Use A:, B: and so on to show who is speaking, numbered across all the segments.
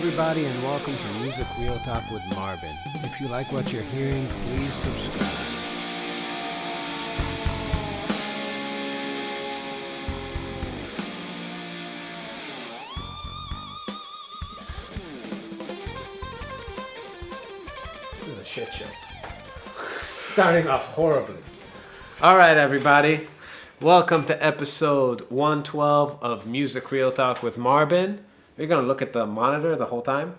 A: everybody, and welcome to Music Real Talk with Marbin. If you like what you're hearing, please subscribe. This is a shit show. Starting off horribly. All right, everybody. Welcome to episode 112 of Music Real Talk with Marbin. Are you going to look at the monitor the whole time?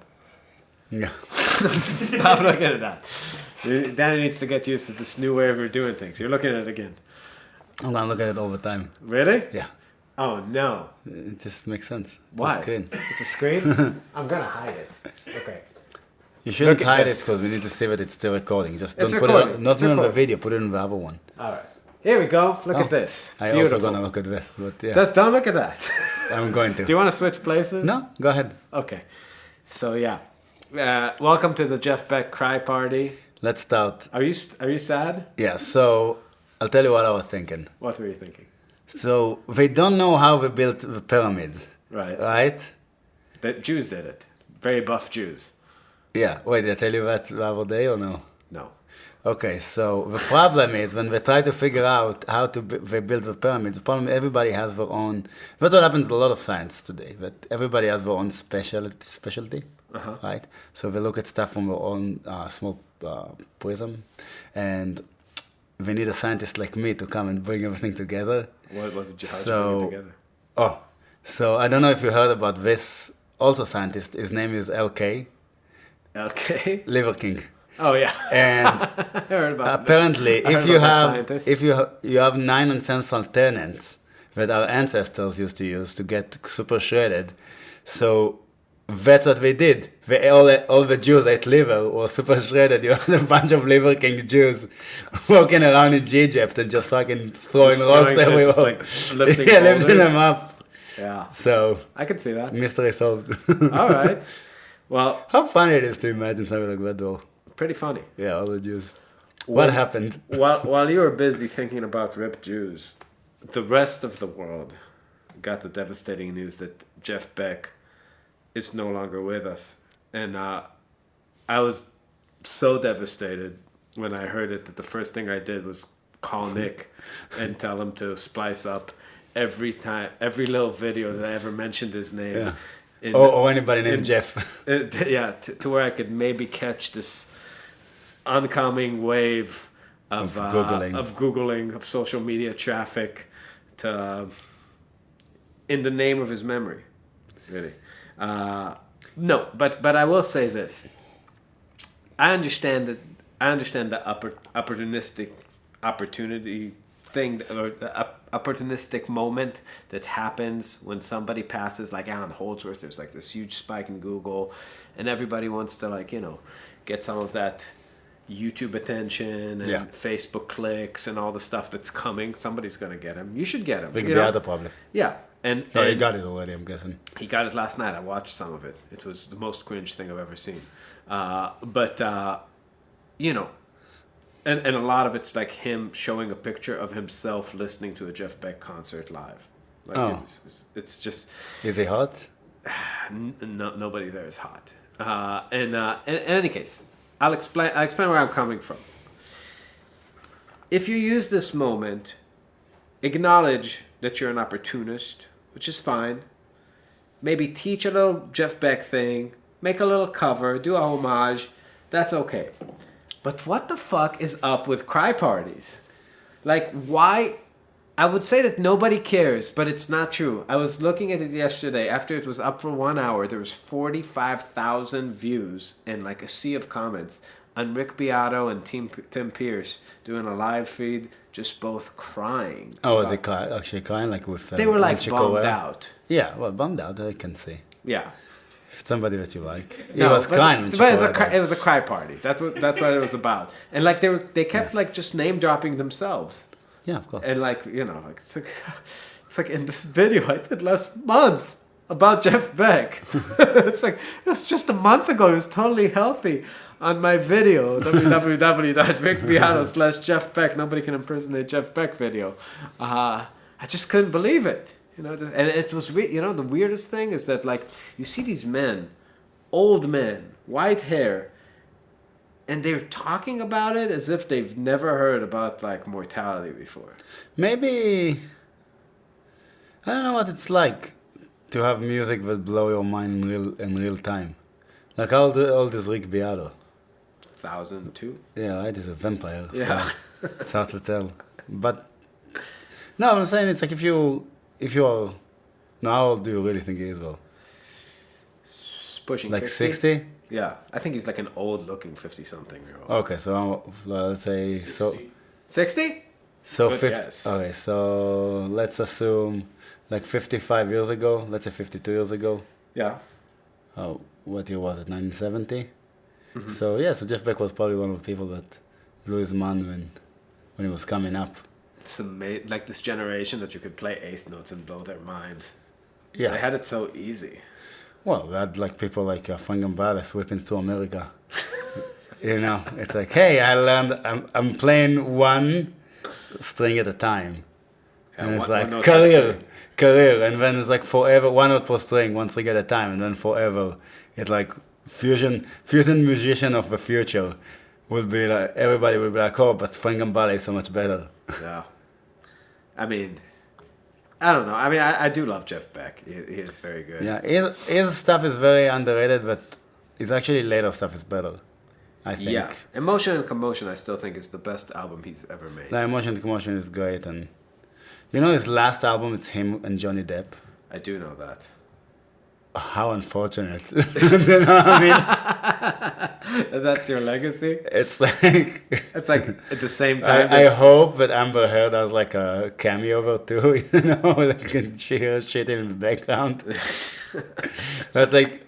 B: Yeah.
A: Stop looking at that. Danny needs to get used to this new way of doing things. You're looking at it again.
B: I'm going to look at it all the time.
A: Really?
B: Yeah.
A: Oh, no.
B: It just makes sense. It's
A: Why?
B: a screen.
A: It's a screen? I'm going to hide it. Okay.
B: You shouldn't
A: Look at
B: hide
A: this.
B: it because we need to see that it's still recording. Just
A: It's
B: don't put
A: recording.
B: it, not
A: It's
B: on the
A: recording.
B: video, put it in the other one.
A: All right. Here we go. Look at this.
B: I
A: Beautiful.
B: also going to look at this, but yeah.
A: Just don't look at that.
B: I'm going to.
A: Do you want to switch places?
B: No, go ahead.
A: Okay. So, yeah. Welcome to the Jeff Beck Cry Party.
B: Let's start.
A: Are you sad?
B: Yeah, so I'll tell you what I was thinking.
A: What were you thinking?
B: So they don't know how they built the pyramids.
A: Right.
B: Right?
A: The Jews did it. Very buff Jews.
B: Yeah. Wait, did I tell you that the other day or no?
A: No.
B: Okay, so the problem is when they try to figure out how to they build the pyramids, the problem is everybody has their own. That's what happens in a lot of science today. That everybody has their own specialty, right? So they look at stuff from their own small prism, and they need a scientist like me to come and bring everything together.
A: What did you how did you bring it together?
B: So I don't know if you heard about this. Also, scientist. His name is LK.
A: Okay.
B: Liver King.
A: Oh yeah.
B: And
A: I heard about
B: apparently,
A: I heard
B: if you
A: about that
B: have
A: scientist.
B: if you have 9 ancestral tenants that our ancestors used to use to get super shredded, so that's what they did. All the Jews ate liver or super shredded. You had a bunch of Liver King Jews walking around in Egypt and just fucking throwing
A: Destroying
B: rocks
A: shit,
B: everywhere.
A: just, like, lifting
B: yeah, lifting
A: boulders.
B: them up.
A: Yeah.
B: So
A: I can see that.
B: mystery solved.
A: All right. Well,
B: How funny it is to imagine something like that, though.
A: pretty funny.
B: Yeah, all the Jews.
A: Well-
B: What happened?
A: While you were busy thinking about ripped Jews, the rest of the world got the devastating news that Jeff Beck is no longer with us. And I was so devastated when I heard it that the first thing I did was call Nick and tell him to splice up every little video that I ever mentioned his name.
B: Yeah.
A: in-
B: Or anybody named
A: in-
B: Jeff.
A: to where I could maybe catch this oncoming wave of
B: Googling.
A: of social media traffic to in the name of his memory, really. No, but I will say this. I understand the opportunistic opportunity thing, or the opportunistic moment that happens when somebody passes, like Alan Holdsworth. There's like this huge spike in Google, and everybody wants to get some of that YouTube attention and
B: Yeah.
A: Facebook clicks and all the stuff that's coming. Somebody's gonna get him. You should get him.
B: Big
A: you know?
B: other probably.
A: Yeah, and
B: No, you
A: and-
B: got it already, I'm guessing.
A: he got it last night. I watched some of it. It was the most cringe thing I've ever seen. And a lot of it's like him showing a picture of himself listening to a Jeff Beck concert live. Like
B: Oh.
A: it's just
B: Is he hot?
A: nobody there is hot. In any case, I'll explain where I'm coming from. If you use this moment, acknowledge that you're an opportunist, which is fine. Maybe teach a little Jeff Beck thing, make a little cover, do a homage. That's okay. But what the fuck is up with cry parties? Like, why? I would say that nobody cares, but it's not true. I was looking at it yesterday. After it was up for 1 hour, there was 45,000 views and like a sea of comments on Rick Beato and Tim Pierce doing a live feed, just both crying.
B: Oh, was he actually crying like with...
A: They were like
B: Chico
A: bummed
B: Ware?
A: out.
B: Yeah, well, bummed out, I can see.
A: Yeah.
B: Somebody that you like. He
A: No,
B: was
A: but-
B: crying when
A: but
B: Chico
A: it was,
B: Ware
A: a cry,
B: died.
A: it was a cry party. That's what it was about. And like they kept like just name dropping themselves.
B: Yeah, of course.
A: And like, it's like in this video I did last month about Jeff Beck. It's just a month ago. He was totally healthy on my video, www.rickbeato/Jeff Beck. Nobody can impersonate Jeff Beck video. I just couldn't believe it. And it was the weirdest thing is that like you see these men old men, white hair, and they're talking about it as if they've never heard about like mortality before.
B: Maybe I don't know what it's like to have music that blow your mind in real time. Like how old is Rick Beato?
A: 1002.
B: Yeah, right. He's a vampire.
A: Yeah.
B: So it's hard to tell. But no, I'm saying it's like if you are, now how old do you really think he is? Well,
A: Pushing
B: like
A: 60?
B: 60?
A: Yeah, I think he's like an old-looking 50-something year old.
B: Okay, so let's say
A: 60?
B: So
A: Good
B: 50.
A: guess.
B: Okay, so let's assume like 55 years ago. Let's say 52 years ago.
A: Yeah.
B: Oh, what year was it? 1970. So yeah, so Jeff Beck was probably one of the people that blew his mind when he was coming up.
A: It's amazing, like this generation that you could play eighth notes and blow their minds.
B: Yeah.
A: They had it so easy.
B: Well, we had like people like Frank Gambale sweeping through America. You know, it's like, hey, I learned, I'm playing one string at a time.
A: Yeah,
B: And it's
A: one
B: like
A: note per
B: career. And then it's like forever, one note per string, one string at a time. And then forever, it's like fusion musician of the future will be like, everybody will be like, oh, but Frank Gambale is so much better.
A: Yeah. I mean, I don't know. I mean, I do love Jeff Beck. He is very good.
B: Yeah, his stuff is very underrated, but his actually later stuff is better, I think.
A: Yeah. Emotion and Commotion, I still think is the best album he's ever made.
B: The Emotion and Commotion is great, and you know his last album, it's him and Johnny Depp.
A: I do know that.
B: How unfortunate. You know what I mean?
A: That's your legacy?
B: It's like
A: at the same time.
B: I hope that Amber Heard has like a cameo over too, you know, like she hears shit in the background. That's like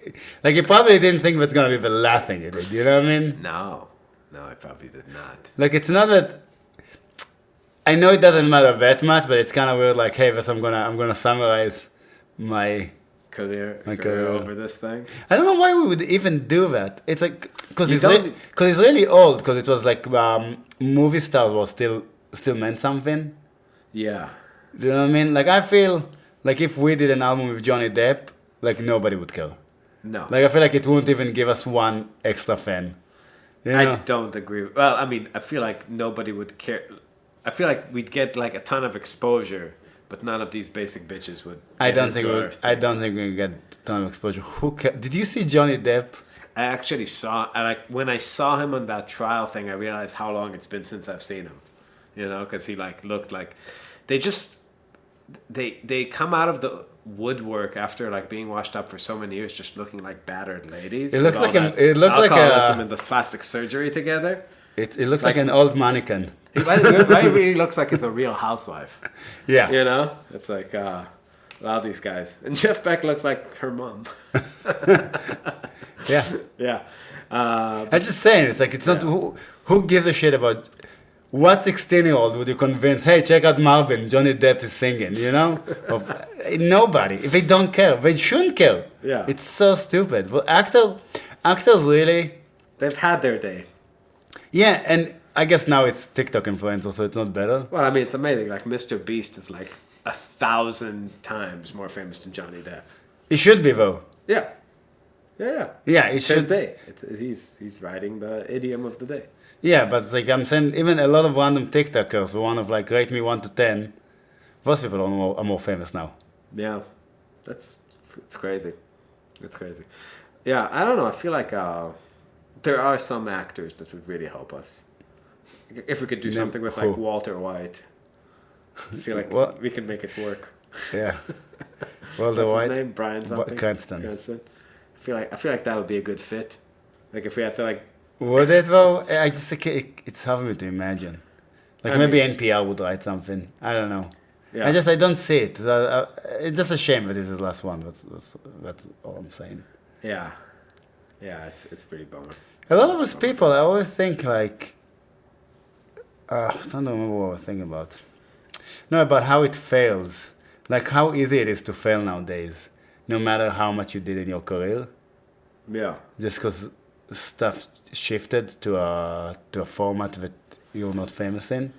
B: you probably didn't think that's gonna be the last thing you did, you know what I mean?
A: No, I probably did not.
B: Like it's not that. I know it doesn't matter that much, but it's kind of weird. Like, hey, but I'm gonna summarize my
A: career
B: career
A: over this thing.
B: I don't know why we would even do that. It's like because he's really old. Because it was like movie stars was still meant something.
A: Yeah.
B: Do you know what I mean? Like I feel like if we did an album with Johnny Depp, like nobody would care.
A: No.
B: Like I feel like it wouldn't even give us one extra fan. You know?
A: I don't agree. Well, I mean, I feel like nobody would care. I feel like we'd get like a ton of exposure, but none of these basic bitches would.
B: I don't think we get a ton of exposure. Who cares? Did you see Johnny Depp?
A: I actually saw. When I saw him on that trial thing, I realized how long it's been since I've seen him. You know, because he like looked like they come out of the woodwork after like being washed up for so many years, just looking like battered ladies.
B: It looks like alcoholism
A: and the plastic surgery together.
B: It looks like an old mannequin.
A: He really looks like he's a real housewife.
B: Yeah.
A: You know? It's like, a lot of these guys. And Jeff Beck looks like her mom.
B: Yeah.
A: Yeah.
B: I'm just saying, it's like, it's not, who gives a shit about, what 16-year-old would you convince, hey, check out Marbin, Johnny Depp is singing, you know? Nobody. If they don't care, they shouldn't care.
A: Yeah.
B: It's so stupid. Well, actors really...
A: They've had their day.
B: Yeah, and I guess now it's TikTok influencer, so it's not better.
A: Well, I mean, it's amazing. Like, Mr. Beast is like 1,000 times more famous than Johnny Depp.
B: He should be, though.
A: Yeah. Yeah.
B: Yeah, he
A: It's
B: should.
A: his day. He's riding the idiom of the day.
B: Yeah, but it's like I'm saying, even a lot of random TikTokers who want to like rate me 1 to 10, those people are more famous now.
A: Yeah. It's crazy. It's crazy. Yeah, I don't know. I feel like there are some actors that would really help us. If we could do something with like Walter White. I feel like we can make it work.
B: Yeah. Walter
A: What's
B: White.
A: his name? Brian something?
B: Cranston.
A: I feel like that would be a good fit. Like if we had to like...
B: Would it though? It's hard for me to imagine. Like maybe NPR would write something. I don't know.
A: Yeah.
B: I don't see it. It's just a shame that this is the last one. That's all I'm saying.
A: Yeah. Yeah, it's pretty bummer.
B: A lot of those people, I always think like... I don't remember what I was thinking about. No, about how it fails. Like how easy it is to fail nowadays. No matter how much you did in your career.
A: Yeah.
B: Just because stuff shifted to a format that you're not famous in.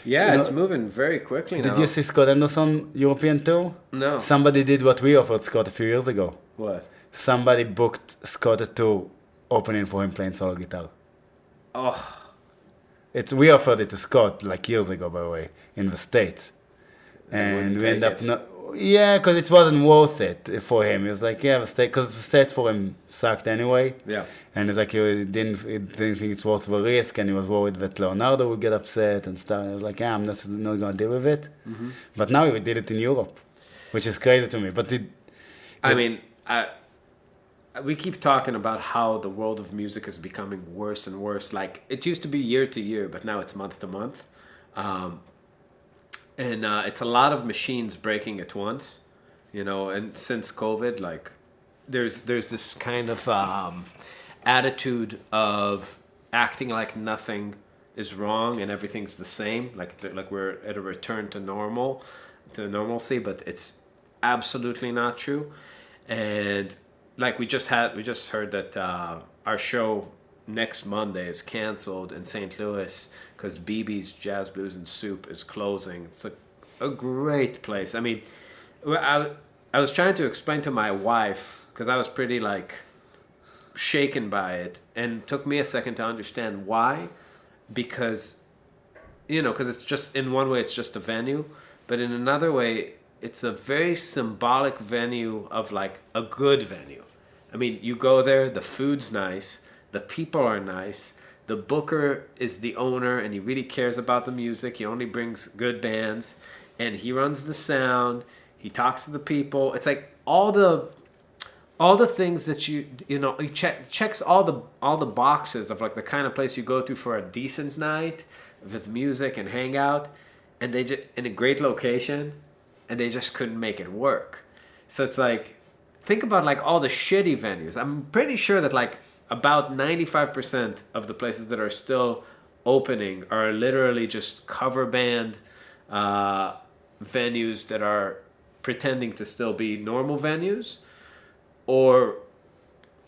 A: Yeah, it's moving very quickly now.
B: Did you see Scott Anderson European tour?
A: No.
B: Somebody did what we offered Scott a few years ago.
A: What?
B: somebody booked Scott a tour opening for him playing solo guitar.
A: Oh,
B: We offered it to Scott like years ago, by the way, in the States. And
A: wouldn't
B: we end
A: take
B: up
A: it.
B: not. Yeah, because it wasn't worth it for him. He was like, yeah, because the States for him sucked anyway.
A: yeah.
B: And it's like he didn't think it's worth the risk, and he was worried that Leonardo would get upset and stuff. And I was like, yeah, I'm not going to deal with it.
A: Mm-hmm.
B: But now we did it in Europe, which is crazy to me. But
A: I mean, we keep talking about how the world of music is becoming worse and worse. Like, it used to be year to year, but now it's month to month. And it's a lot of machines breaking at once, you know. And since COVID, like, there's this kind of attitude of acting like nothing is wrong and everything's the same, like we're at a return to normalcy, but it's absolutely not true. And like we just heard that our show next Monday is canceled in St. Louis because BB's Jazz Blues and Soup is closing. It's a great place. I mean, I was trying to explain to my wife, because I was pretty like shaken by it, and it took me a second to understand why. Because, you know, because it's just, in one way it's just a venue, but in another way it's a very symbolic venue of like a good venue. I mean, you go there, the food's nice, the people are nice, the booker is the owner and he really cares about the music, he only brings good bands, and he runs the sound, he talks to the people. It's like all the things that you know, he checks all the boxes of like the kind of place you go to for a decent night with music and hang out, and they just in a great location, and they just couldn't make it work. So it's like, think about like all the shitty venues. I'm pretty sure that like about 95% of the places that are still opening are literally just cover band venues that are pretending to still be normal venues, or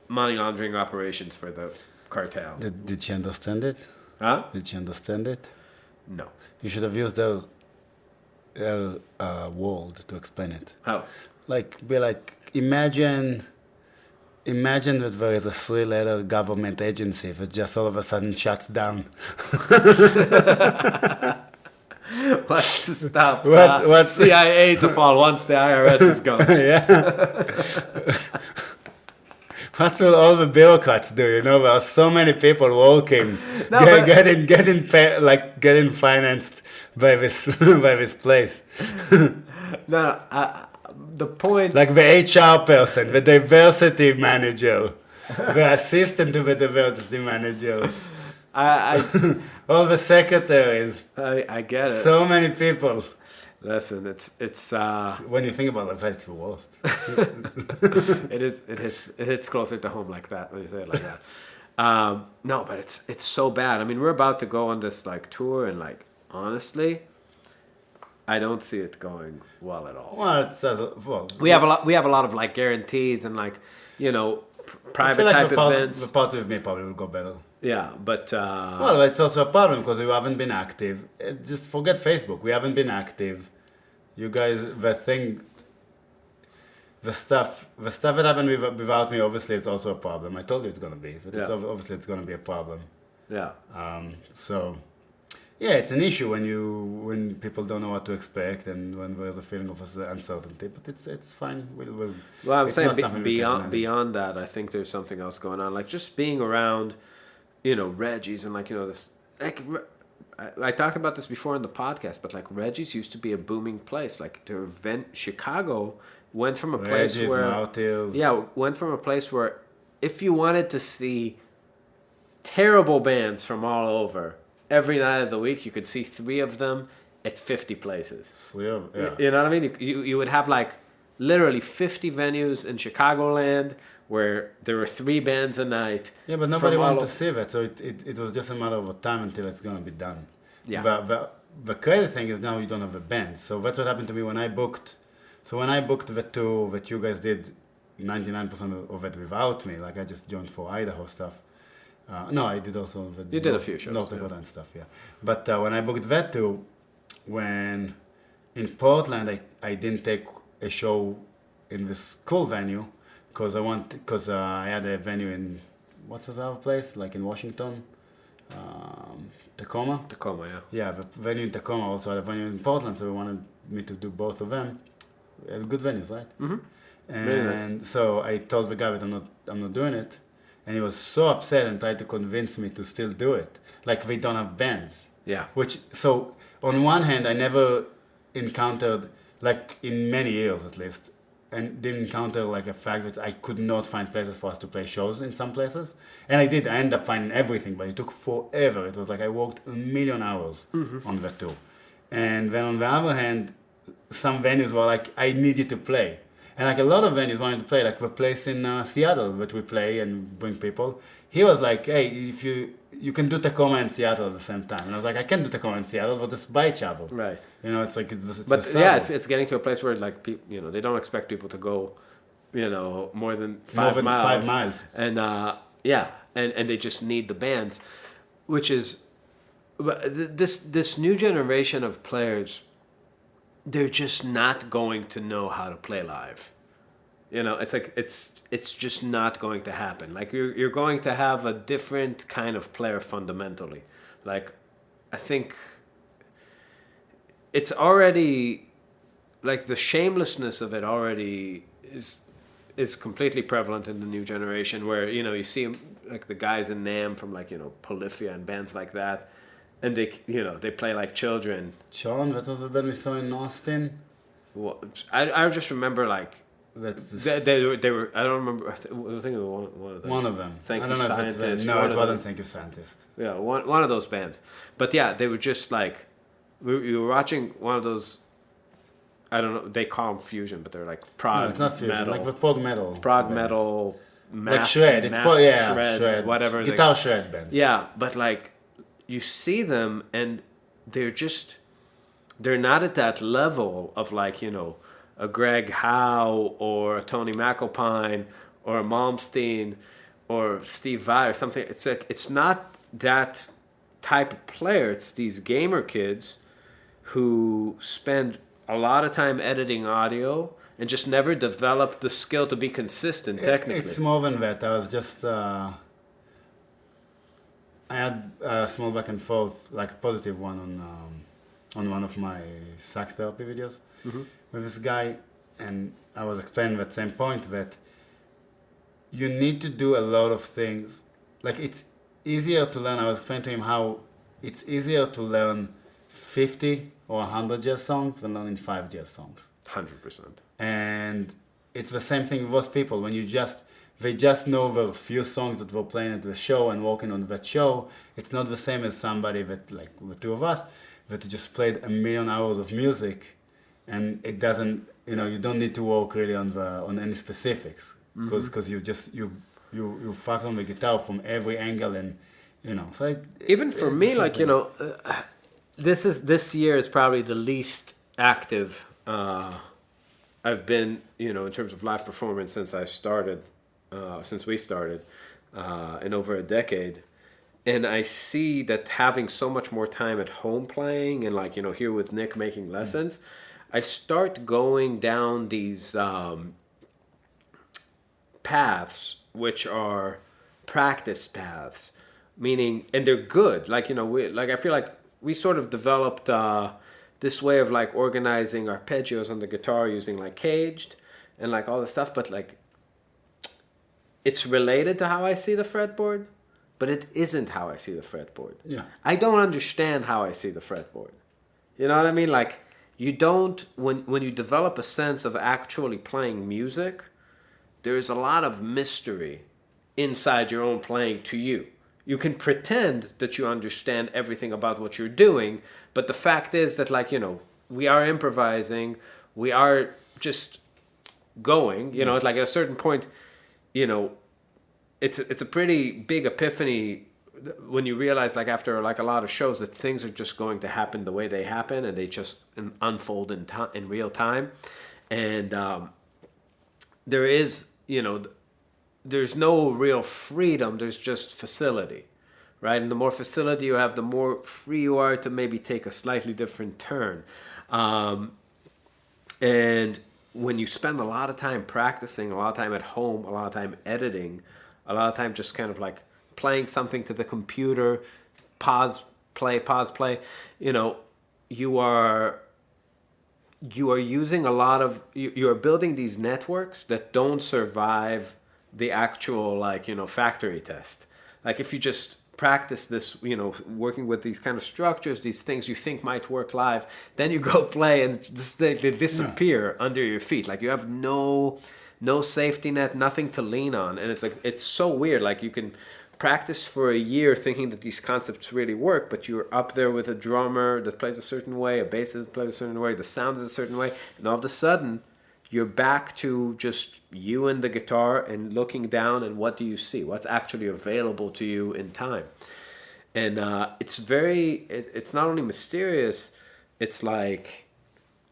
A: money laundering operations for the cartel.
B: Did she understand it?
A: Huh?
B: Did she understand it?
A: No.
B: You should have used her word to explain it.
A: How?
B: Like, be like, imagine that there is a 3-letter government agency that just all of a sudden shuts down.
A: What's to stop
B: What's
A: CIA to fall once the IRS is gone?
B: Yeah. That's what all the bureaucrats do, you know. There are so many people working, getting financed by this place.
A: No, the point.
B: Like the HR person, the diversity manager, the assistant to the diversity manager, all the secretaries.
A: I get it.
B: So many people.
A: Listen, it's
B: when you think about it, it's the worst.
A: it hits closer to home like that when you say it like that. No, but it's so bad. I mean, we're about to go on this like tour, and like honestly, I don't see it going well at all.
B: Well,
A: We have a lot of like guarantees and like, you know, private type events.
B: The part with me probably will go better.
A: Yeah, but
B: Well, it's also a problem because we haven't been active. Just forget Facebook. We haven't been active. You guys, the stuff that happened without me, obviously, it's also a problem. I told you it's gonna be, but obviously it's gonna be a problem.
A: yeah.
B: So, yeah, it's an issue when people don't know what to expect and when there's a feeling of uncertainty. But it's fine.
A: Well, I'm
B: it's
A: saying
B: not something we can manage.
A: beyond that, I think there's something else going on. Like just being around, you know, Reggie's and like, you know, this like. I talked about this before in the podcast, but like Reggie's used to be a booming place. Like the event, Chicago went from a place
B: Reggie's,
A: where
B: Martyrs.
A: went from a place where if you wanted to see terrible bands from all over every night of the week, you could see 3 of them at 50 places.
B: Yeah.
A: You know what I mean? You would have like literally 50 venues in Chicagoland where there were 3 bands a night.
B: Yeah, but nobody wanted to see that, so it was just a matter of time until it's going to be done.
A: Yeah.
B: The crazy thing is now you don't have a band, so that's what happened to me when I booked. So when I booked the tour that you guys did, 99% of it without me, like I just joined for Idaho stuff. No, I did also.
A: You did a few shows.
B: North Dakota and stuff, yeah. But when I booked that tour, when in Portland I didn't take a show in this cool venue, because I had a venue in, what's the other place? Like in Washington? Tacoma?
A: Tacoma, yeah.
B: Yeah, the venue in Tacoma also had a venue in Portland, so we wanted me to do both of them. Good venues, right?
A: Mm-hmm.
B: And
A: Very nice.
B: so I told the guy that I'm not doing it, and he was so upset and tried to convince me to still do it. Like they don't have bands.
A: Yeah.
B: Which, so on one hand, I never encountered, like in many years at least, and didn't encounter like a fact that I could not find places for us to play shows in some places. And I did. I ended up finding everything, but it took forever. It was like I worked 1,000,000 hours on that tour. And then on the other hand, some venues were like, I need you to play. And like a lot of venues wanted to play, like the place in Seattle that we play and bring people. He was like, hey, if you can do Tacoma and Seattle at the same time. And I was like, I can't do Tacoma and Seattle, but just by each other.
A: Right.
B: You know, it's like, it's
A: But
B: a
A: yeah,
B: suburb.
A: it's getting to a place where like they don't expect people to go, more than
B: More
A: 5
B: than
A: miles.
B: 5 miles.
A: And and they just need the bands, which is, this new generation of players, they're just not going to know how to play live. It's like it's just not going to happen. Like you're going to have a different kind of player fundamentally. Like I think it's already, like the shamelessness of it already is completely prevalent in the new generation, where you see like the guys in NAMM from like Polyphia and bands like that, and they play like children.
B: Sean, that was the band we saw in Austin.
A: Well, I just remember like
B: That's
A: they were I don't remember, I think it was one of them.
B: one of them.
A: Thank
B: I
A: You
B: don't know if it's
A: Scientist.
B: no,
A: one
B: it
A: of
B: wasn't
A: them.
B: Thank You Scientist.
A: Yeah, one of those bands. But yeah, they were just like, we were watching one of those, I don't know, they call them fusion, but they're like prog
B: No, it's not fusion.
A: metal.
B: Like the prog metal.
A: Prog
B: bands.
A: metal,
B: Like shred. It's shred.
A: whatever.
B: Guitar shred bands.
A: Yeah, but like, you see them and they're not at that level of like, a Greg Howe or a Tony McAlpine or a Malmsteen or Steve Vai or something. It's like, it's not that type of player. It's these gamer kids who spend a lot of time editing audio and just never develop the skill to be consistent technically.
B: It's more than that. I was just I had a small back and forth, like positive one on one of my sax therapy videos with this guy, and I was explaining at the same point that you need to do a lot of things. Like it's easier to learn. I was explaining to him how it's easier to learn 50 or 100 jazz songs than learning 5 jazz songs.
A: 100%.
B: And it's the same thing with those people. When they just know the few songs that were playing at the show and working on that show, it's not the same as somebody that, like the two of us, that just played 1,000,000 hours of music, and it doesn't, you don't need to work really on any specifics, because you fuck on the guitar from every angle, and so
A: even for me, like this year is probably the least active I've been, in terms of live performance since we started, in over a decade. And I see that having so much more time at home playing and like, here with Nick making lessons, I start going down these paths, which are practice paths, meaning, and they're good. Like, I feel like we sort of developed this way of like organizing arpeggios on the guitar using like caged and like all this stuff, but like it's related to how I see the fretboard, but it isn't how I see the fretboard.
B: Yeah.
A: I don't understand how I see the fretboard. You know what I mean? Like you don't, when you develop a sense of actually playing music, there's a lot of mystery inside your own playing to you. You can pretend that you understand everything about what you're doing, but the fact is that, like, we are improvising, we are just going, like at a certain point, it's a pretty big epiphany when you realize, like, after like a lot of shows, that things are just going to happen the way they happen, and they just unfold in real time. And there is, there's no real freedom, there's just facility, right? And the more facility you have, the more free you are to maybe take a slightly different turn. And when you spend a lot of time practicing, a lot of time at home, a lot of time editing, a lot of time just kind of like playing something to the computer, pause, play, you know, you are using a lot of, you are building these networks that don't survive the actual, like, you know, factory test. Like if you just practice this, you know, working with these kind of structures, these things you think might work live, then you go play and just they disappear under your feet. Like you have no safety net, nothing to lean on. And it's like, it's so weird. Like you can practice for a year thinking that these concepts really work, but you're up there with a drummer that plays a certain way, a bassist plays a certain way, the sound is a certain way, and all of a sudden you're back to just you and the guitar and looking down, and what do you see? What's actually available to you in time? And it's not only mysterious, it's like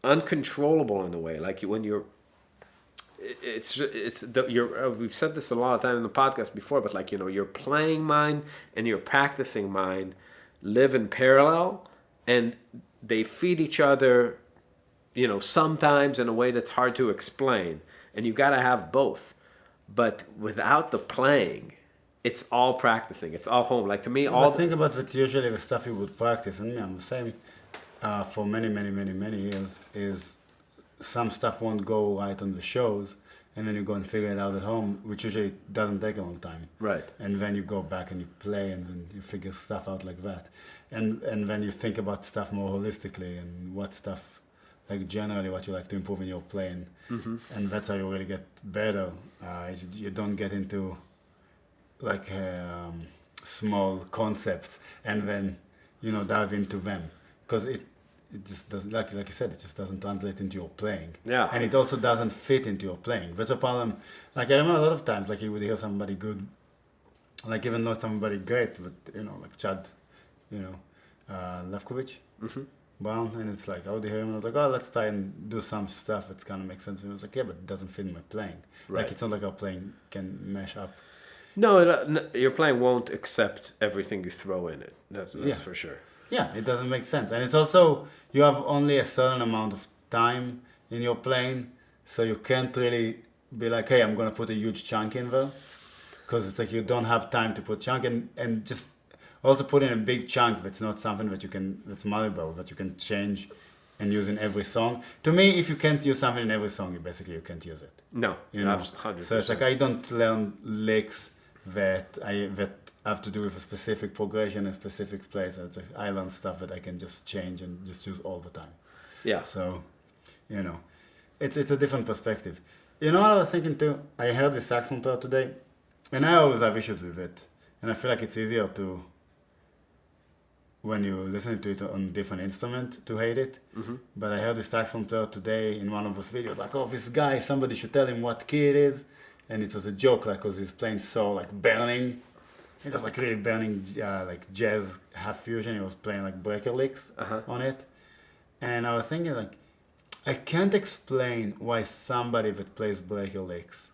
A: uncontrollable in a way. Like when you're, we've said this a lot of time in the podcast before, but like, you know, your playing mind and your practicing mind live in parallel, and they feed each other, you know, sometimes in a way that's hard to explain, and you got to have both. But without the playing, it's all practicing, it's all home. Like to me,
B: think about it, usually the stuff you would practice, and I'm the same for many years, is some stuff won't go right on the shows, and then you go and figure it out at home, which usually doesn't take a long time.
A: Right.
B: And then you go back and you play, and then you figure stuff out like that. And then you think about stuff more holistically, and what stuff, like generally what you like to improve in your playing. Mm-hmm. And that's how you really get better. You don't get into like small concepts and then, you know, dive into them. Because it just doesn't, like you said, it just doesn't translate into your playing.
A: Yeah.
B: And it also doesn't fit into your playing. That's a problem. Like I remember a lot of times, like you would hear somebody good, like even not somebody great, but you know, like Chad, you know, Lefkovich, Brown, and it's like I would hear him and I was like, oh, let's try and do some stuff that's kind of makes sense. And I was like, yeah, but it doesn't fit in my playing.
A: Right.
B: Like it's not like our playing can mesh up.
A: No, your playing won't accept everything you throw in it. That's for sure.
B: Yeah, it doesn't make sense. And it's also, you have only a certain amount of time in your playing, so you can't really be like, hey, I'm going to put a huge chunk in there. Because it's like you don't have time to put chunk and just also put in a big chunk that's not something that that's malleable, that you can change and use in every song. To me, if you can't use something in every song, you can't use it.
A: No,
B: you know?
A: 100%.
B: So it's like I don't learn licks that have to do with a specific progression, a specific place. I learn stuff that I can just change and just use all the time.
A: Yeah.
B: So, you know, it's a different perspective. You know what I was thinking too? I heard the saxophone player today, and I always have issues with it. And I feel like it's easier to, when you listen to it on different instrument, to hate it. Mm-hmm. But I heard the saxophone player today in one of those videos, like, oh, this guy, somebody should tell him what key it is. And it was a joke, like, because he's playing so, like, burning. He was, like, really burning, like, jazz half fusion. He was playing, like, breaker licks on it. And I was thinking, like, I can't explain why somebody that plays breaker licks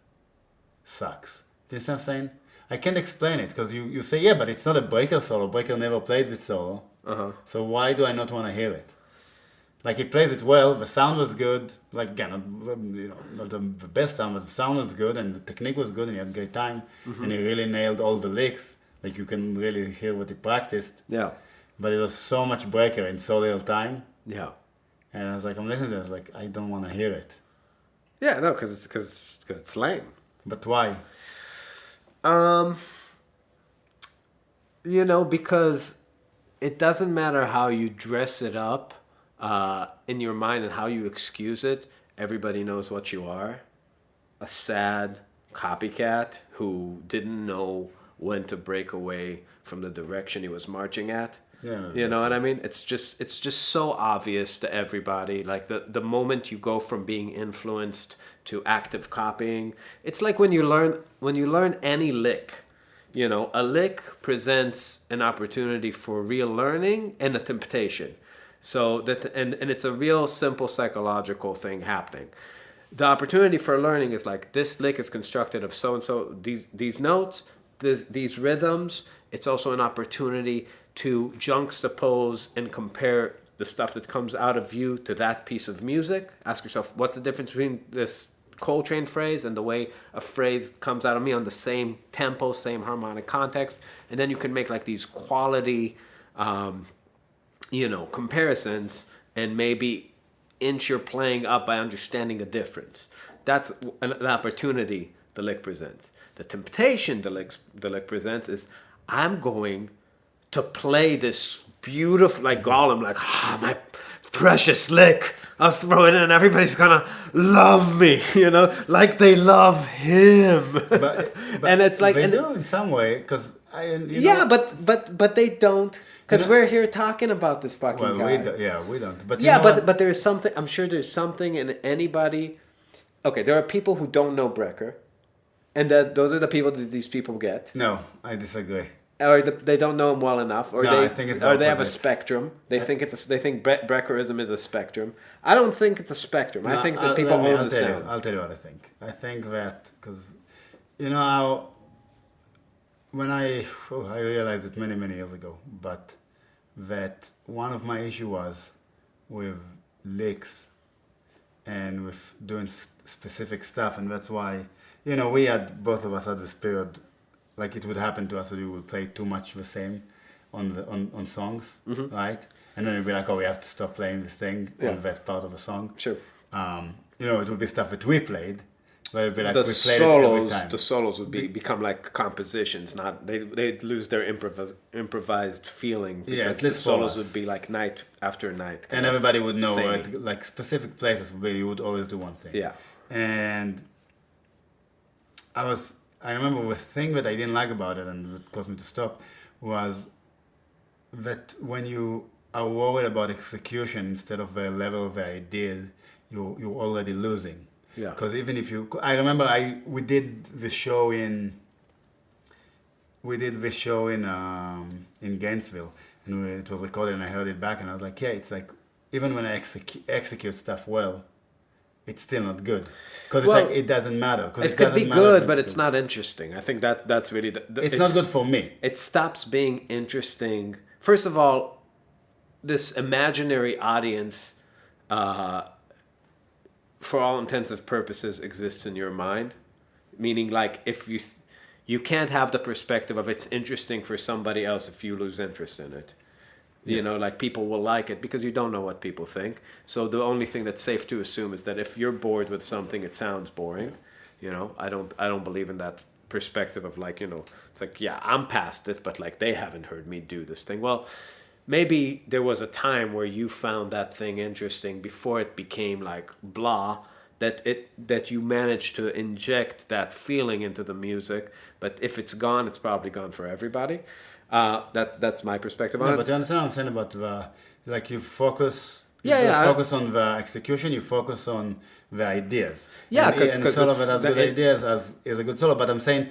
B: sucks. Do you see what I'm saying? I can't explain it, because you say, yeah, but it's not a breaker solo. Breaker never played with solo. So why do I not want to hear it? Like, he plays it well, the sound was good, like, again, not the best sound, but the sound was good, and the technique was good, and he had a great time, and he really nailed all the licks, like, you can really hear what he practiced.
A: Yeah.
B: But it was so much breaker in so little time.
A: Yeah.
B: And I was like, I'm listening to it, I was like, I don't want to hear it.
A: Yeah, no, because it's lame.
B: But why?
A: Because it doesn't matter how you dress it up in your mind and how you excuse it. Everybody knows what you are. A sad copycat who didn't know when to break away from the direction he was marching at.
B: Yeah,
A: you know what I mean? It's just so obvious to everybody. Like the moment you go from being influenced to active copying, it's like when you learn any lick. You know, a lick presents an opportunity for real learning and a temptation. So that and it's a real simple psychological thing happening. The opportunity for learning is like, this lick is constructed of so and so, these notes, these rhythms. It's also an opportunity to juxtapose and compare the stuff that comes out of you to that piece of music. Ask yourself, what's the difference between this Coltrane phrase and the way a phrase comes out of me on the same tempo, same harmonic context, and then you can make like these quality, comparisons, and maybe inch your playing up by understanding a difference. That's an opportunity the lick presents. The temptation the lick presents is, I'm going to play this beautiful, like Gollum, like, my precious lick. I'll throw it in, everybody's gonna love me, like they love him.
B: But
A: and it's like,
B: they do in some way, because
A: but they don't, because we're here talking about this fucking guy.
B: We don't. But
A: but there is something. I'm sure there's something in anybody. Okay, there are people who don't know Brecker, and those are the people that these people get.
B: No, I disagree.
A: Or they don't know him well enough, or
B: I think it's
A: they have a spectrum. They think Breckerism is a spectrum. I don't think it's a spectrum. I think that people own the sound.
B: I'll tell you what I think. I think that because how when I realized it many years ago, but that one of my issue was with licks and with doing specific stuff, and that's why both of us had this period. Like it would happen to us that we would play too much the same on songs, right? And then we'd be like, we have to stop playing this thing on that part of a song.
A: Sure.
B: It would be stuff that we played, but it'd be like
A: we played it every time. The solos would become like compositions, not they'd lose their improvised feeling. Because the solos would be like night after night.
B: And everybody would know like specific places where you would always do one thing.
A: Yeah.
B: And I remember the thing that I didn't like about it and that caused me to stop was that when you are worried about execution instead of the level of the idea, you're already losing.
A: Yeah.
B: Because even if I remember we did the show in Gainesville, and it was recorded, and I heard it back, and I was like, it's like even when I execute stuff well, it's still not good, because it's like it doesn't matter.
A: It could be good, but it's not interesting. I think that's really
B: it's not good for me.
A: It stops being interesting. First of all, this imaginary audience, for all intensive purposes, exists in your mind. Meaning, like, if you can't have the perspective of it's interesting for somebody else if you lose interest in it. Like people will like it because you don't know what people think. So the only thing that's safe to assume is that if you're bored with something, it sounds boring. I don't believe in that perspective of like, it's like, I'm past it, but like they haven't heard me do this thing. Well, maybe there was a time where you found that thing interesting before it became like blah, that you managed to inject that feeling into the music. But if it's gone, it's probably gone for everybody. That's my perspective on it.
B: But you understand what I'm saying about you focus. Focus on the execution. You focus on the ideas.
A: Yeah, because
B: solo that has good ideas is a good solo. But I'm saying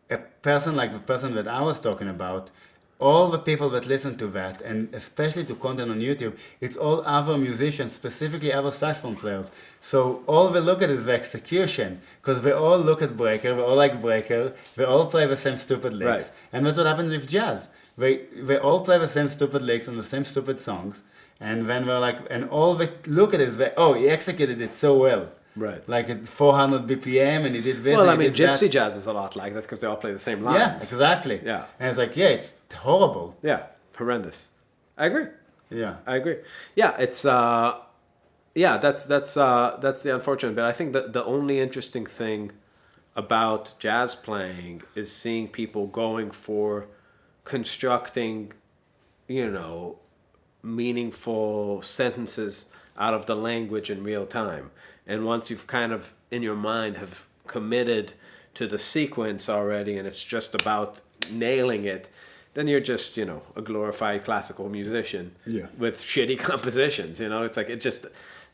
B: a person like the person that I was talking about, all the people that listen to that, and especially to content on YouTube, it's all other musicians, specifically other saxophone players. So all they look at is the execution, because they all look at Brecker, they all like Brecker, they all play the same stupid licks.
A: Right.
B: And that's what happens with jazz. They all play the same stupid licks on the same stupid songs, and then they're like, and all they look at is, he executed it so well.
A: Right.
B: Like at 400 BPM, and he did this.
A: Well, I mean, gypsy jazz is a lot like that because they all play the same lines.
B: Yeah, exactly.
A: Yeah.
B: And it's like, it's horrible.
A: Yeah, horrendous. I agree.
B: Yeah.
A: I agree. Yeah, it's that's the unfortunate bit. I think that the only interesting thing about jazz playing is seeing people going for constructing, meaningful sentences out of the language in real time. And once you've kind of, in your mind, have committed to the sequence already, and it's just about nailing it, then you're just, a glorified classical musician with shitty compositions. It's like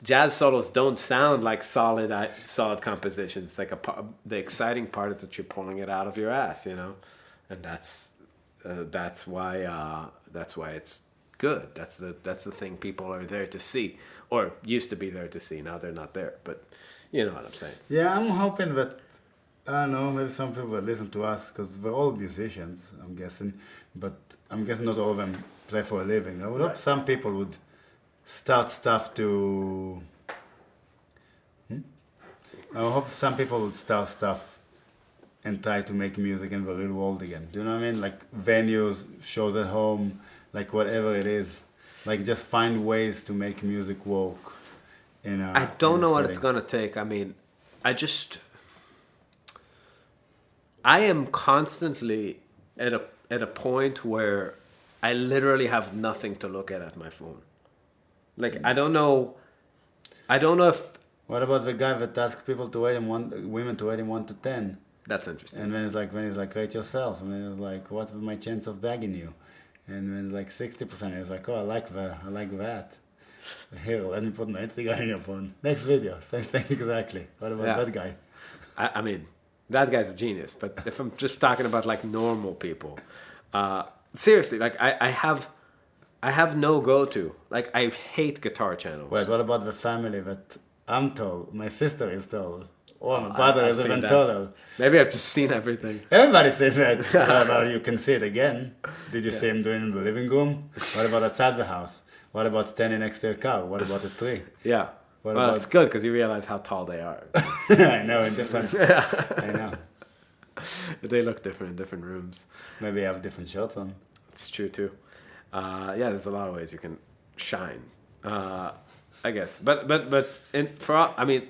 A: jazz solos don't sound like solid compositions. It's like the exciting part is that you're pulling it out of your ass, and that's why it's good. That's the thing people are there to see, or used to be there to see. Now they're not there, but you know what I'm saying.
B: Yeah, I'm hoping that, I don't know, maybe some people will listen to us, because we're all musicians, I'm guessing, but I'm guessing not all of them play for a living. I would hope some people would start stuff to. I hope some people would start stuff and try to make music in the real world again. Do you know what I mean? Like venues, shows at home, like whatever it is. Like just find ways to make music work.
A: I don't know what it's gonna take. I mean, I am constantly at a point where I literally have nothing to look at my phone. Like I don't know if
B: What about the guy that asks people to rate him women to rate him 1 to 10?
A: that's interesting.
B: And then he's like, rate yourself. And then he's like, what's my chance of bagging you? And then it's like 60%. He's like, oh, I like that. Here, let me put my Instagram in your phone. Next video, same thing exactly. What about that guy?
A: I mean, that guy's a genius. But if I'm just talking about like normal people, seriously, like I have no go-to. Like I hate guitar channels.
B: Wait, what about the family that I'm told, my sister is told, or my brother is even told?
A: Maybe I've just seen everything.
B: Everybody said that. Well, you can see it again. Did you see him doing it in the living room? What about outside the house? What about standing next to a car? What about a tree?
A: Yeah. Well, it's good because you realize how tall they are.
B: I know, in different. I know.
A: They look different in different rooms.
B: Maybe you have different shirts on.
A: It's true too. Yeah, there's a lot of ways you can shine. I guess, but I mean,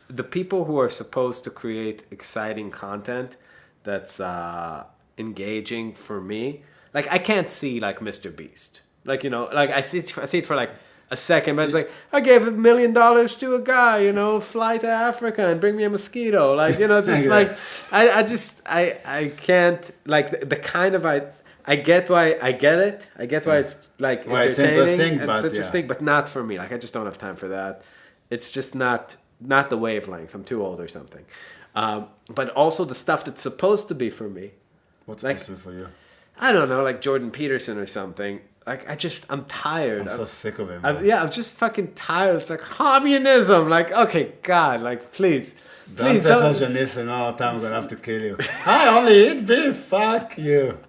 A: the people who are supposed to create exciting content that's engaging for me, like I can't see like Mr. Beast. Like, you know, like I see it for like a second, but it's like, I gave $1 million to a guy, you know, fly to Africa and bring me a mosquito. Like, you know, just like, I can't, like the kind of, I get why, I get it. I get why it's like entertaining. It's interesting, but not for me. Like, I just don't have time for that. It's just not the wavelength. I'm too old or something. But also the stuff that's supposed to be for me.
B: What's
A: like,
B: supposed to be for you?
A: I don't know, like Jordan Peterson or something. Like, I'm tired.
B: I'm so sick of him.
A: I'm just fucking tired. It's like communism. Like, okay, God, like, please
B: don't. Socialism all the time. I'm gonna have to kill you. I only eat beef. Fuck you.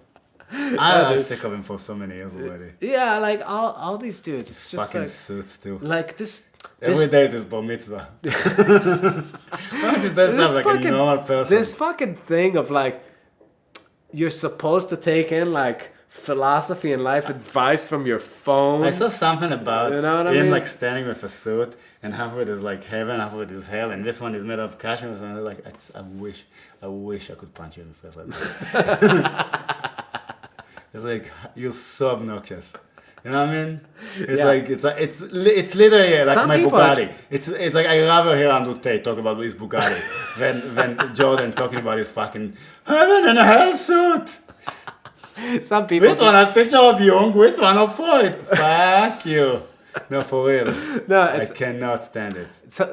B: I'm sick of him for so many years already.
A: Yeah, like all these dudes. It's just
B: fucking
A: like,
B: suits too.
A: Like this.
B: Every day is bar mitzvah. Why did that sound like a normal person?
A: This fucking thing of like, you're supposed to take in like philosophy and life advice from your phone.
B: I saw something about
A: him
B: mean? Like standing with a suit and half of it is like heaven, half of it is hell, and this one is made of cashmere. And I'm like, I wish I could punch you in the face like that. It's like, you're so obnoxious. You know what I mean? It's it's literally like my Bugatti. It's like I'd rather hear Andrew Tate talk about his Bugatti than Jordan talking about his fucking heaven and hell suit.
A: Some people.
B: Which one has picture of Jung? Which one of Freud? Fuck you. No, for real. No, I cannot stand it.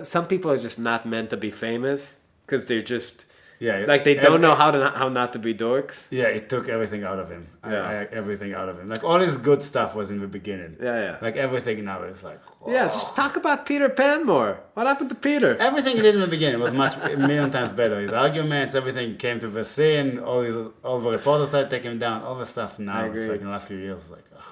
A: Some people are just not meant to be famous because they're just.
B: Yeah,
A: like they don't know how not to be dorks.
B: Yeah, it took everything out of him. Everything out of him. Like all his good stuff was in the beginning.
A: Yeah.
B: Like everything now is like. Whoa.
A: Yeah, just talk about Peter Pan more. What happened to Peter?
B: Everything he did in the beginning was a million times better. His arguments, everything came to the scene. All the reporters started taking him down. All the stuff now, it's like in the last few years, like. Ugh.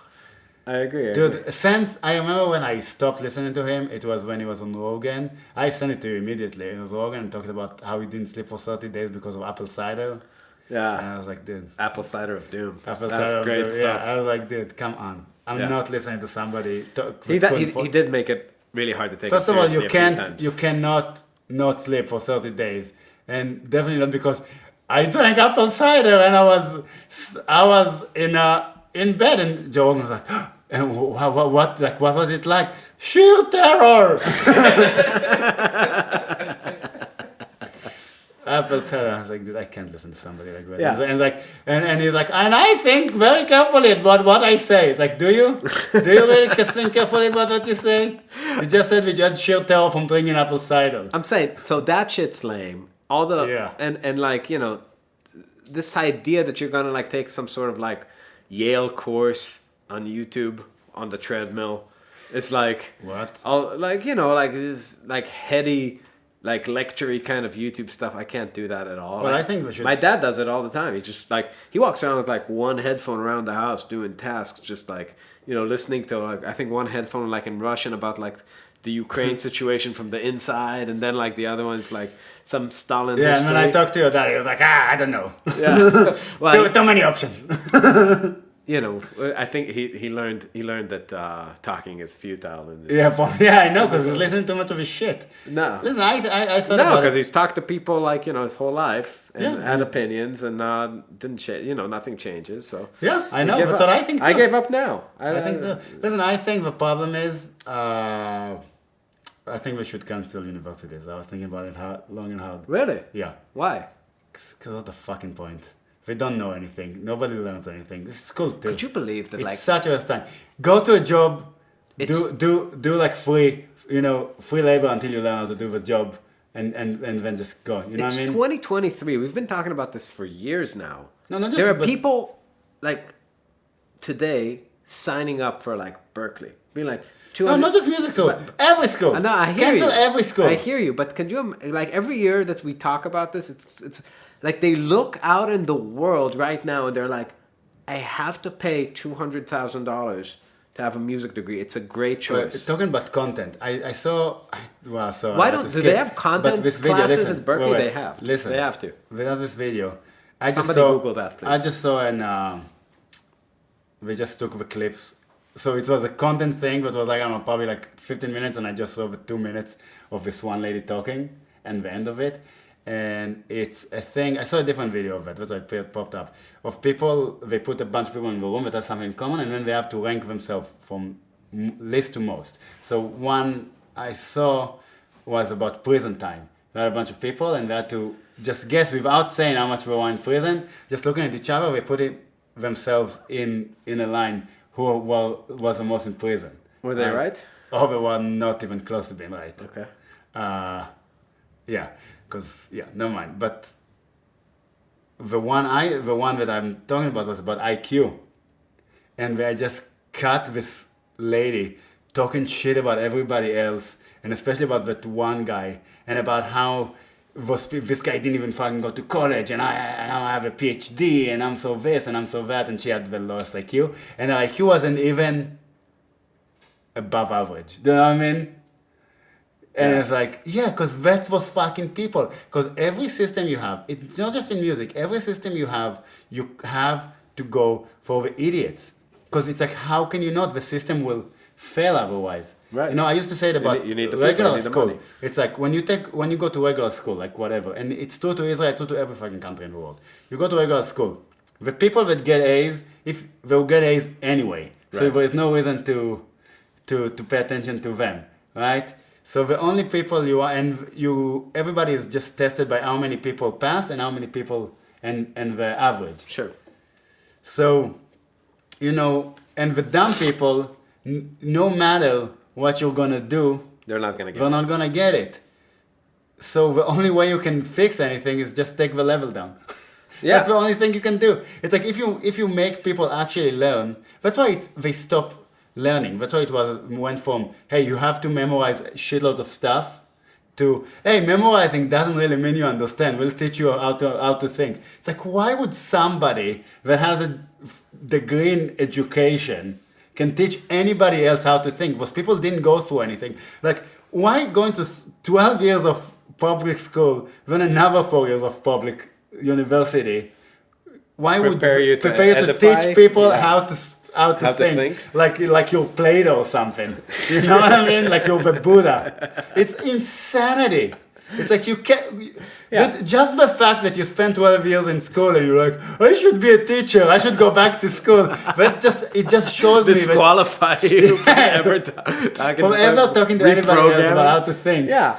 A: I agree.
B: Dude, since I remember when I stopped listening to him, it was when he was on Rogan. I sent it to you immediately. It was Rogan and talked about how he didn't sleep for 30 days because of apple cider.
A: Yeah.
B: And I was like, dude.
A: Apple cider of doom.
B: That's great stuff. Yeah, I was like, dude, come on. I'm not listening to somebody.
A: He did make it really hard to take
B: First of all, you cannot not sleep for 30 days. And definitely not because I drank apple cider and I was in bed and Joe Rogan was like, and what was it like? Sheer terror. Apple cider. I was like, dude, I can't listen to somebody like that.
A: Yeah.
B: And he's like, and I think very carefully about what I say. It's like, do you? Do you really think carefully about what you say? You just said we had sheer terror from drinking apple cider.
A: I'm saying, so that shit's lame. All the and like, you know, this idea that you're gonna like take some sort of like Yale course on YouTube on the treadmill. It's like
B: what?
A: Like, you know, like this like heady like lecture-y kind of YouTube stuff. I can't do that at all.
B: Well, I think we should.
A: My dad does it all the time. He just like he walks around with like one headphone around the house doing tasks, just like listening to like I think one headphone like in Russian about like the Ukraine situation from the inside, and then like the other one's like some Stalin
B: Yeah,
A: history.
B: and when I talked to your dad, he was like, I don't know.
A: Yeah, well,
B: Too many options.
A: I think he learned that talking is futile. And
B: Yeah, I know, because he's listening too much of his shit.
A: No.
B: Listen, I thought
A: No,
B: about
A: because
B: it.
A: he's talked to people like his whole life and
B: Yeah.
A: had opinions and didn't change. Nothing changes. So
B: Yeah, I
A: he
B: know,
A: gave
B: that's
A: up.
B: what I think too.
A: I gave up now.
B: I think listen, I think the problem is, I think we should cancel universities. I was thinking about it long and hard.
A: Really?
B: Yeah,
A: Why?
B: because what's the fucking point? We don't know anything. Nobody learns anything. It's school too.
A: Could you believe that?
B: It's
A: Like,
B: such a waste of time. Go to a job,
A: It's-
B: do like free labor until you learn how to do the job, and then just go. You know
A: it's
B: what I mean?
A: 2023. We've been talking about this for years now.
B: No, not just.
A: There are
B: but-
A: people like today signing up for like Berkeley, being like 200.
B: No, not just music school. Every school.
A: No, I hear
B: Cancel
A: you.
B: every school.
A: I hear you, but can you like every year that we talk about this, it's like they look out in the world right now and they're like, I have to pay $200,000 to have a music degree. It's a great choice.
B: Talking about content, I saw.
A: Why don't do they have content classes at Berkeley?
B: Wait,
A: They have.
B: Listen,
A: They have to.
B: We have this video.
A: Somebody Google that, please.
B: I just saw we just took the clips. So it was a content thing, but was like, I don't know, probably like 15 minutes, and I just saw the 2 minutes of this one lady talking and the end of it. And it's a thing, I saw a different video of it, that's why it popped up, of people, they put a bunch of people in the room that have something in common, and then they have to rank themselves from least to most. So one I saw was about prison time. There are a bunch of people, and they had to just guess without saying how much they were in prison, just looking at each other, they put themselves in a line who was the most in prison.
A: Were they right?
B: Oh, they were not even close to being right.
A: Okay.
B: Yeah, because never mind. But the one that I'm talking about was about IQ, and they just cut this lady talking shit about everybody else, and especially about that one guy, and about how this guy didn't even fucking go to college, and I have a PhD, and I'm so this, and I'm so that, and she had the lowest IQ, and her IQ wasn't even above average. Do you know what I mean? And
A: Yeah.
B: it's like, because that's what's fucking people. Because every system you have, it's not just in music, every system you have to go for the idiots. Because it's like, how can you not? The system will fail otherwise.
A: Right.
B: I used to say it about
A: you need the people,
B: regular
A: you need the
B: school.
A: money.
B: It's like when you go to regular school, like whatever, and it's true to Israel, it's true to every fucking country in the world. You go to regular school, the people that get A's, if they'll get A's anyway, so
A: Right.
B: there is no reason to pay attention to them, right? So the only people everybody is just tested by how many people pass and how many people and the average.
A: Sure.
B: So, and the dumb people, no matter what you're gonna do,
A: They're not gonna get
B: they're
A: it.
B: not gonna get it. So the only way you can fix anything is just take the level down.
A: Yeah.
B: That's the only thing you can do. It's like if you make people actually learn, that's why they stop learning. That's why it went from, hey, you have to memorize shitloads of stuff, to, hey, memorizing doesn't really mean you understand. We'll teach you how to think. It's like, why would somebody that has a degree in education can teach anybody else how to think? Because people didn't go through anything. Like, why going to 12 years of public school, then another 4 years of public university? Why
A: Prepare you
B: would
A: to
B: prepare you to
A: edify?
B: teach people
A: Yeah.
B: how to think,
A: think?
B: like you're Plato or something? You know what I mean? Like you're the Buddha. It's insanity. It's like you can't.
A: Yeah.
B: Just the fact that you spent 12 years in school and you're like, I should be a teacher. I should go back to school. It just shows me that
A: Disqualify you from ever talking
B: to anybody else about how to think.
A: Yeah.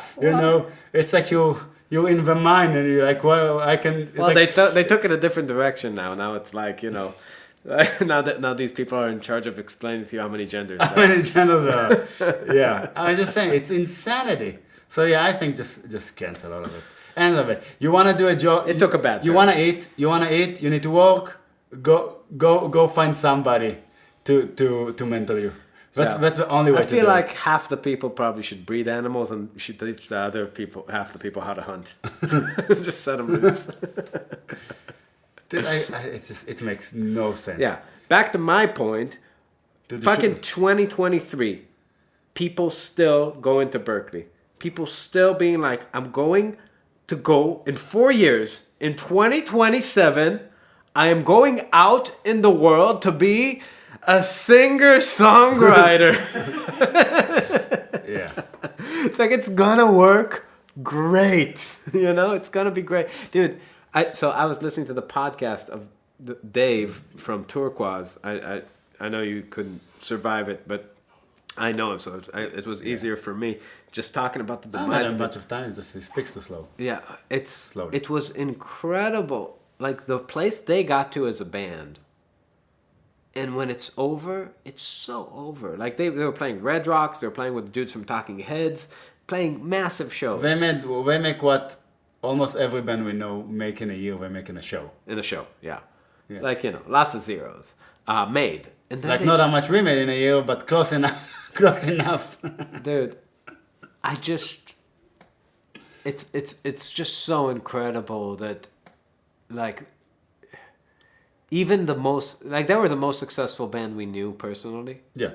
B: It's like you're in the mind and you're like, well, I can. It's
A: Well,
B: like,
A: they took it a different direction now. Now it's like now these people are in charge of explaining to you how many genders.
B: how many genders are. Yeah, I was just saying it's insanity. So I think just cancel all of it. End of it. You want to do a job.
A: It took a bad
B: You
A: turn.
B: want to eat. You need to work. Go find somebody to mentor you. That's the only way
A: I
B: to
A: feel
B: do
A: like
B: it.
A: half the people probably should breed animals and should teach the other people, half the people, how to hunt. Just set them loose.
B: It makes no sense.
A: Yeah. Back to my point.
B: Dude,
A: Fucking 2023. People still going to Berkeley. People still being like, I'm going to go in 4 years. In 2027, I am going out in the world to be a singer-songwriter.
B: Yeah.
A: It's like, it's gonna work great. You know, it's gonna be great. Dude, so I was listening to the podcast of Dave from Turquoise. I know you couldn't survive it, but I know him, so it was easier for me. Just talking about the
B: I met
A: demise
B: him a
A: of
B: bunch of times, just he speaks too slow.
A: Yeah,
B: Slowly.
A: it was incredible. Like the place they got to as a band. And when it's over, it's so over. Like they were playing Red Rocks, they were playing with the dudes from Talking Heads, playing massive shows.
B: They make what almost every band we know make in a year. They make in a show.
A: In a show, yeah.
B: Yeah.
A: Like, you know, lots of zeros. Made. And then
B: Like
A: they
B: not how much we made in a year, but close enough. Close enough.
A: Dude, I just it's just so incredible that like even the most like they were the most successful band we knew personally.
B: Yeah.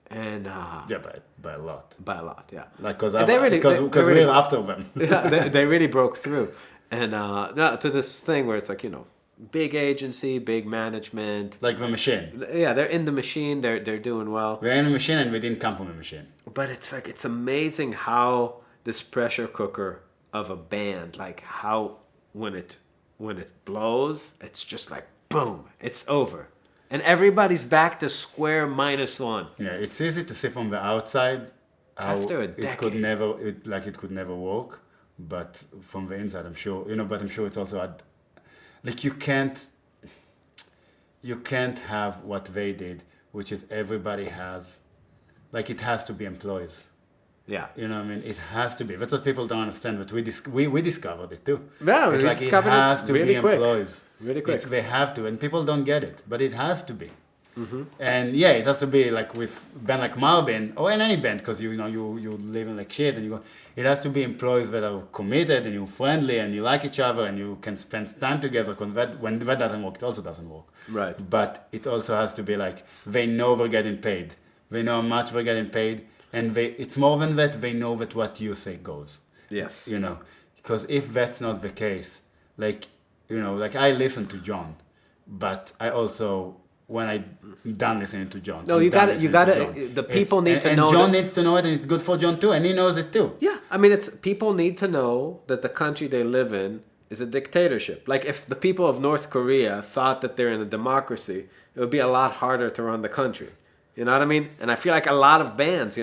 A: Yeah,
B: By a lot.
A: by a lot, yeah.
B: Like because
A: really-
B: we're after them.
A: Yeah, they really broke through. And to this thing where it's like, you know, big agency, big management.
B: Like the machine.
A: Yeah, they're in the machine, they're doing well.
B: We're in a machine and we didn't come from a machine.
A: But it's like it's amazing how this pressure cooker of a band, like how when it blows, it's just like boom, it's over. And everybody's back to square -1.
B: Yeah, it's easy to see from the outside how
A: After a
B: it could
A: decade.
B: it could never work, but from the inside, I'm sure But I'm sure it's also like you can't have what they did, which is everybody has, like it has to be employees.
A: Yeah.
B: You know what I mean? It has to be. That's what people don't understand. But we discovered it too.
A: Yeah,
B: It's
A: we
B: like
A: discovered
B: it
A: it
B: has to
A: really
B: be
A: quick.
B: employees.
A: Really quick.
B: They have to, and people don't get it, but it has to be. And yeah, it has to be like with band like Marbin or in any band, because you live in like shit, and it has to be employees that are committed and you're friendly and you like each other and you can spend time together. Because when that doesn't work, it also doesn't work.
A: Right.
B: But it also has to be like they know they're getting paid. They know how much they're getting paid, and it's more than that. They know that what you say goes.
A: Yes.
B: You know, because if that's not the case, like like I listen to John, but I also when I done listening to John.
A: No, you got it. The people need to know.
B: And John needs to know it, and it's good for John too, and he knows it too.
A: Yeah, I mean, it's people need to know that the country they live in is a dictatorship. Like if the people of North Korea thought that they're in a democracy, it would be a lot harder to run the country. You know what I mean? And I feel like a lot of bands,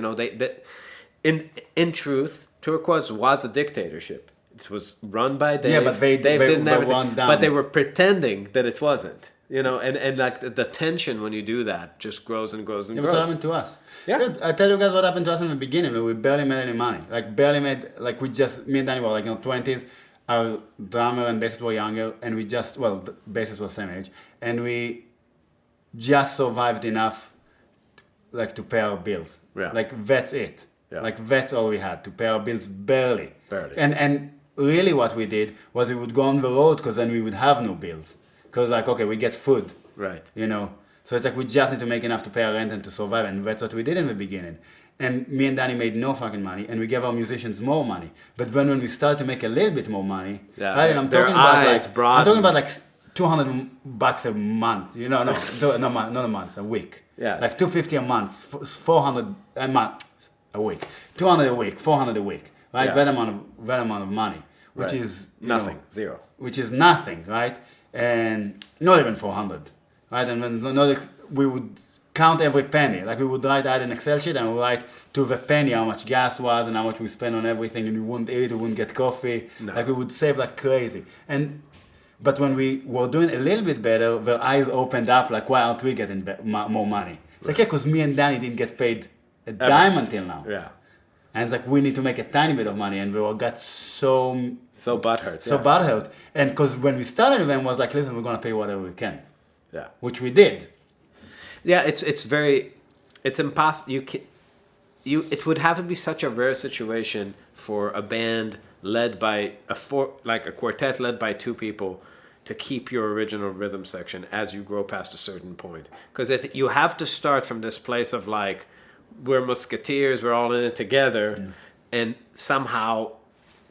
A: in truth, Turquoise was a dictatorship. It was run by Dave.
B: Yeah, but they
A: didn't
B: were
A: everything,
B: run down.
A: but they were pretending that it wasn't. You know, and like the tension when you do that just grows and grows and
B: Yeah,
A: grows.
B: but what happened to us?
A: Yeah.
B: Dude, I tell you guys what happened to us in the beginning. We barely made any money. Like barely made. Like me and Danny were like in our 20s. Our drummer and bassist were younger, and the bassist was same age, and we just survived enough, like to pay our bills.
A: Yeah.
B: Like that's it.
A: Yeah.
B: Like that's all we had to pay our bills barely.
A: Barely.
B: And really what we did was we would go on the road because then we would have no bills. Because like okay, we get food.
A: Right.
B: You know. So it's like we just need to make enough to pay our rent and to survive, and that's what we did in the beginning. And me and Danny made no fucking money, and we gave our musicians more money. But then when we started to make a little bit more money,
A: Yeah,
B: right, and I'm
A: their
B: talking about
A: eyes
B: like
A: broadened.
B: I'm talking about like $200 a month. You know, not a month, a week.
A: Yeah.
B: Like $250 a month, $400 a month, a week, $200 a week, $400 a week, right?
A: Yeah.
B: That amount of money, which
A: Right.
B: is
A: Nothing. Zero.
B: which is nothing, right? And not even 400, right? And when we would count every penny. Like we would write out an Excel sheet and we would write to the penny how much gas was and how much we spent on everything, and we wouldn't eat, we wouldn't get coffee.
A: No.
B: Like we would save like crazy. But when we were doing a little bit better, their eyes opened up like, why aren't we getting more money? It's like, yeah, because me and Danny didn't get paid a dime until now.
A: Yeah.
B: And it's like, we need to make a tiny bit of money, and we all got
A: So butthurt.
B: so butthurt. And because when we started with them, was like, listen, we're going to pay whatever we can.
A: Yeah.
B: Which we did.
A: Yeah, it's very it's impossible. It would have to be such a rare situation for a band led by like a quartet led by two people to keep your original rhythm section as you grow past a certain point. Because you have to start from this place of like, we're musketeers, we're all in it together, and somehow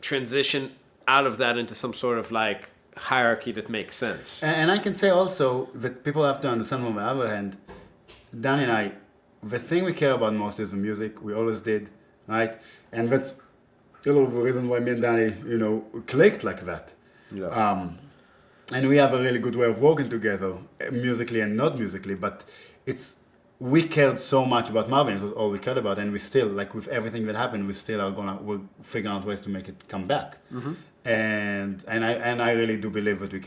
A: transition out of that into some sort of like hierarchy that makes sense.
B: And I can say also that people have to understand on the other hand, Dan and I, the thing we care about most is the music. We always did, right? And that's a lot of the reason why me and Danny, clicked like that.
A: Yeah.
B: And we have a really good way of working together, musically and not musically. But we cared so much about Marbin. It was all we cared about, and we still, like with everything that happened, we're figuring out ways to make it come back.
A: Mm-hmm.
B: And I really do believe that we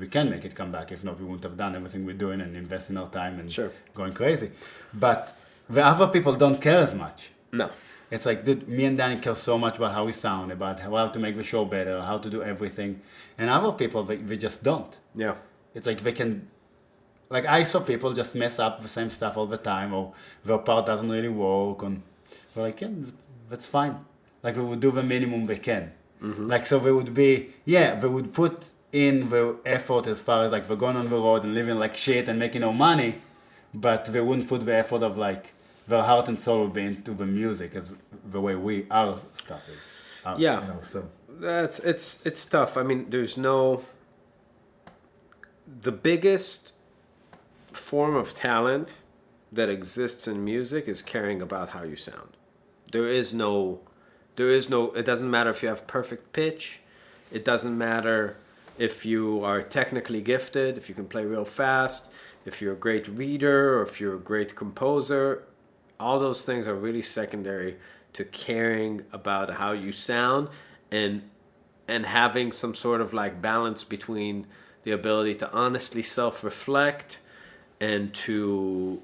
B: can make it come back. If not, we wouldn't have done everything we're doing and investing our time and going crazy. But the other people don't care as much.
A: No.
B: It's like, dude, me and Danny care so much about how we sound, about how to make the show better, how to do everything. And other people, they just don't.
A: Yeah.
B: It's like they can... Like, I saw people just mess up the same stuff all the time, or their part doesn't really work. And we're like, yeah, that's fine. Like, they would do the minimum they can.
A: Mm-hmm.
B: Like, so they would put in the effort as far as, like, they're going on the road and living like shit and making no money, but they wouldn't put the effort of, like, their heart and soul would be into the music as the way our stuff is. So.
A: It's tough. I mean, the biggest form of talent that exists in music is caring about how you sound. It doesn't matter if you have perfect pitch. It doesn't matter if you are technically gifted, if you can play real fast, if you're a great reader, or if you're a great composer. All those things are really secondary to caring about how you sound and having some sort of like balance between the ability to honestly self-reflect and to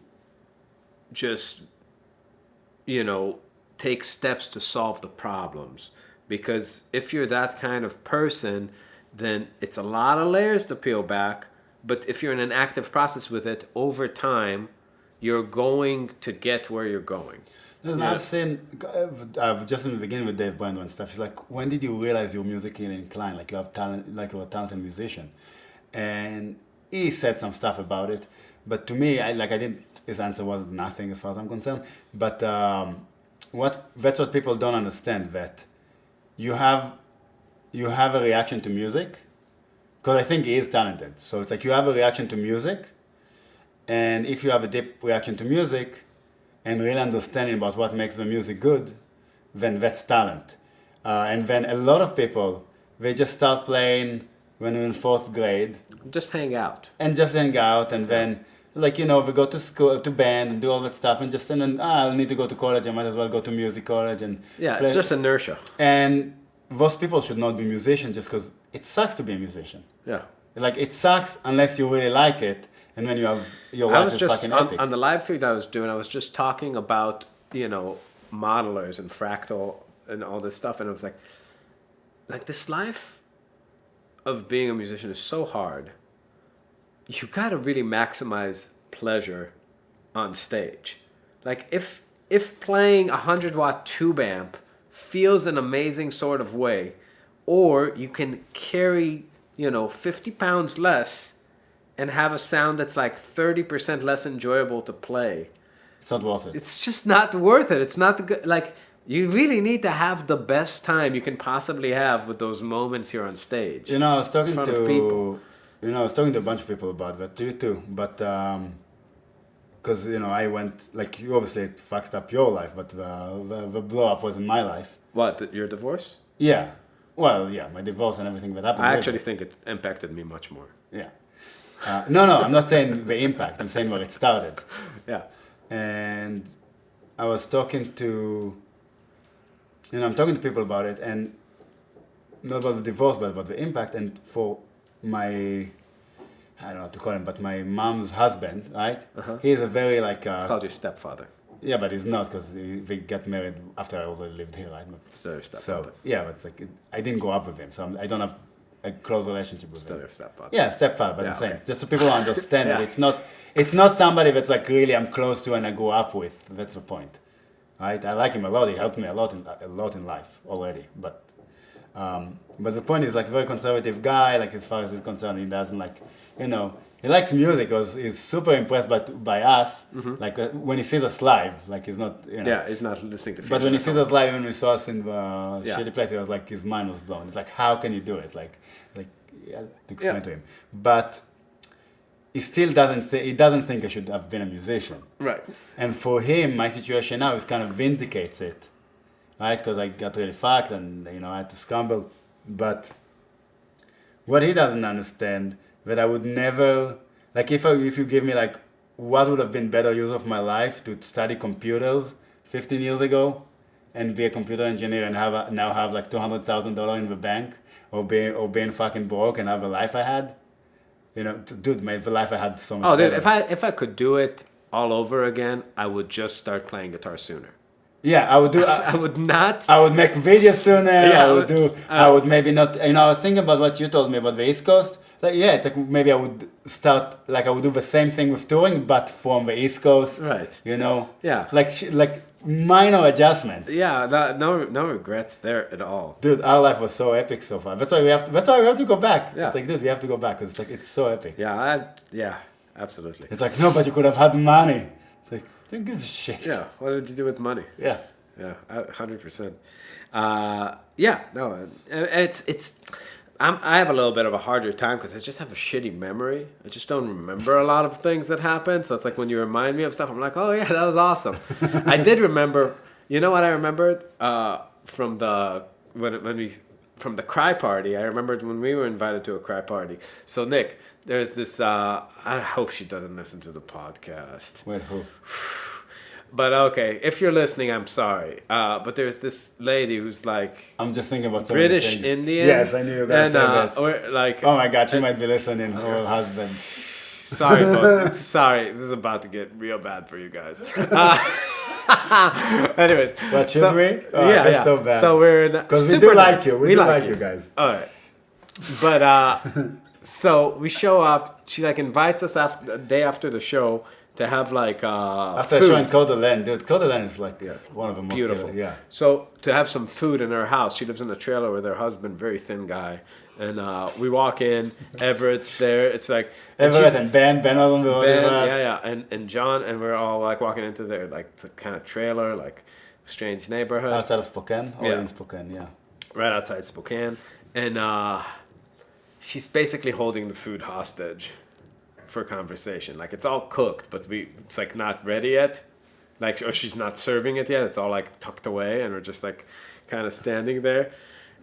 A: just, take steps to solve the problems. Because if you're that kind of person, then it's a lot of layers to peel back. But if you're in an active process with it, over time, you're going to get where you're going.
B: Listen, I've seen, just in the beginning with Dave Brando and stuff, it's like, when did you realize you're musically inclined, like you have talent, like you're a talented musician? And he said some stuff about it, but to me, his answer was nothing as far as I'm concerned. But that's what people don't understand, that you have a reaction to music, because I think he is talented. So it's like you have a reaction to music, and if you have a deep reaction to music and real understanding about what makes the music good, then that's talent. And then a lot of people, they just start playing when they're in 4th grade.
A: Just hang out.
B: And then, they go to school, to band, and do all that stuff, and then, I'll need to go to college, I might as well go to music college. And play.
A: It's just inertia.
B: And those people should not be musicians just because it sucks to be a musician.
A: Yeah.
B: Like, it sucks unless you really like it, and when you have your life is fucking epic.
A: On the live feed I was doing, I was just talking about, modelers and fractal and all this stuff, and it was like this life of being a musician is so hard. You gotta really maximize pleasure on stage. Like, if playing a 100-watt tube amp feels an amazing sort of way, or you can carry 50 pounds less and have a sound that's like 30% less enjoyable to play.
B: It's not worth it.
A: It's just not worth it. It's not good. Like, you really need to have the best time you can possibly have with those moments here on stage.
B: I was talking to a bunch of people about that, you too. But because I went, like, you obviously it fucked up your life, but the blow up was in my life.
A: What, your divorce?
B: Yeah. Well, yeah, my divorce and everything that happened.
A: I actually think it impacted me much more.
B: Yeah. No, I'm not saying the impact. I'm saying where it started.
A: Yeah.
B: And I was talking to, I'm talking to people about it, and not about the divorce, but about the impact. And for my, I don't know what to call him, but my mom's husband, right? Uh-huh. He's a very
A: it's called your stepfather.
B: Yeah, but he's not, because they got married after I already lived here, right?
A: So,
B: yeah, but it's like, I didn't grow up with him, so I don't have a close relationship with
A: Still
B: him.
A: your stepfather.
B: Yeah, stepfather, but
A: Yeah,
B: I'm saying,
A: okay.
B: just so people understand
A: Yeah.
B: that it's not somebody that's like really I'm close to and I grew up with. That's the point. Right? I like him a lot. He helped me a lot in life already. But the point is like very conservative guy. Like as far as he's concerned, he doesn't like, he likes music. Because he's super impressed by us. Like when he sees us live, like he's not,
A: Yeah, he's not listening to.
B: But when he sees us live, when we saw us in the
A: Yeah.
B: shitty place, he was like his mind was blown. It's like how can you do it? Like you have to explain
A: Yeah.
B: to him. But he still doesn't think I should have been a musician.
A: Right.
B: And for him, my situation now is kind of vindicates it, right? Because I got really fucked and I had to scramble. But what he doesn't understand that I would never like if you give me like what would have been better use of my life to study computers 15 years ago and be a computer engineer and now have like $200,000 in the bank or being fucking broke and have the life I had. Dude, made the life I had so much
A: Oh, dude,
B: better.
A: if I could do it all over again, I would just start playing guitar sooner.
B: Yeah, I would do.
A: I would not.
B: I would make videos sooner.
A: Yeah,
B: I would maybe not. I was thinking about what you told me about the East Coast. Like, yeah, it's like maybe I would start. Like, I would do the same thing with touring, but from the East Coast.
A: Right.
B: Yeah.
A: Yeah.
B: Like minor adjustments.
A: Yeah, no regrets there at all.
B: Dude, our life was so epic so far. That's why we have to go back.
A: Yeah.
B: It's like, dude, we have to go back because it's so epic.
A: Yeah, absolutely.
B: It's like, no, but you could have had money. It's like, don't give a shit.
A: Yeah, what did you do with money?
B: Yeah.
A: Yeah, 100%. Yeah, no, I have a little bit of a harder time because I just have a shitty memory. I just don't remember a lot of things that happened. So it's like when you remind me of stuff, I'm like, oh yeah, that was awesome. I did remember. You know what I remembered from the from the cry party. I remembered when we were invited to a cry party. So Nick, there's this. I hope she doesn't listen to the podcast.
B: Wait, who?
A: But okay, if you're listening, I'm sorry. But there's this lady who's like
B: I'm just thinking about so many
A: British
B: things.
A: Indian.
B: Yes, I knew you were gonna say that.
A: Or like,
B: Oh my God, she might be listening. Her husband.
A: sorry, but sorry, this is about to get real bad for you guys. Anyways,
B: What should we? Oh,
A: yeah,
B: that's
A: yeah.
B: so bad.
A: So we're
B: Because we
A: super
B: do like
A: nice.
B: you. We do like you guys.
A: All right, but so we show up. She like invites us after the day after the show to have like
B: After
A: food.
B: showing Coeur d'Alene, dude, Coeur d'Alene is like one of the most
A: Beautiful.
B: Yeah.
A: So to have some food in her house, she lives in a trailer with her husband, very thin guy, and we walk in. Everett's there. It's like
B: Everett and Ben was on the road
A: Ben,
B: with us.
A: yeah, and John, and we're all like walking into their like the kind of trailer, like strange neighborhood,
B: Outside of Spokane? Or
A: Yeah.
B: in Spokane, yeah.
A: right outside Spokane, and she's basically holding the food hostage for conversation. Like it's all cooked, but it's like not ready yet. Like, or she's not serving it yet. It's all like tucked away, and we're just like kind of standing there.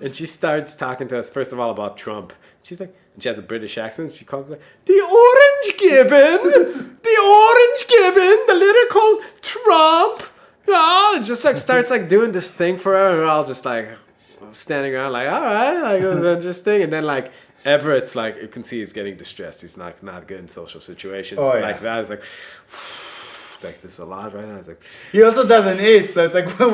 A: And she starts talking to us first of all about Trump. She's like, and she has a British accent. She calls it the orange gibbon, the orange gibbon, the litter called Trump. Oh, and just like starts like doing this thing for her, and we're all just like standing around like, all right, like it was interesting. And then like Everett's like, you can see he's getting distressed. He's not good in social situations like that. It's like, it's like this is a lot right now. It's like
B: He also doesn't eat, so it's like so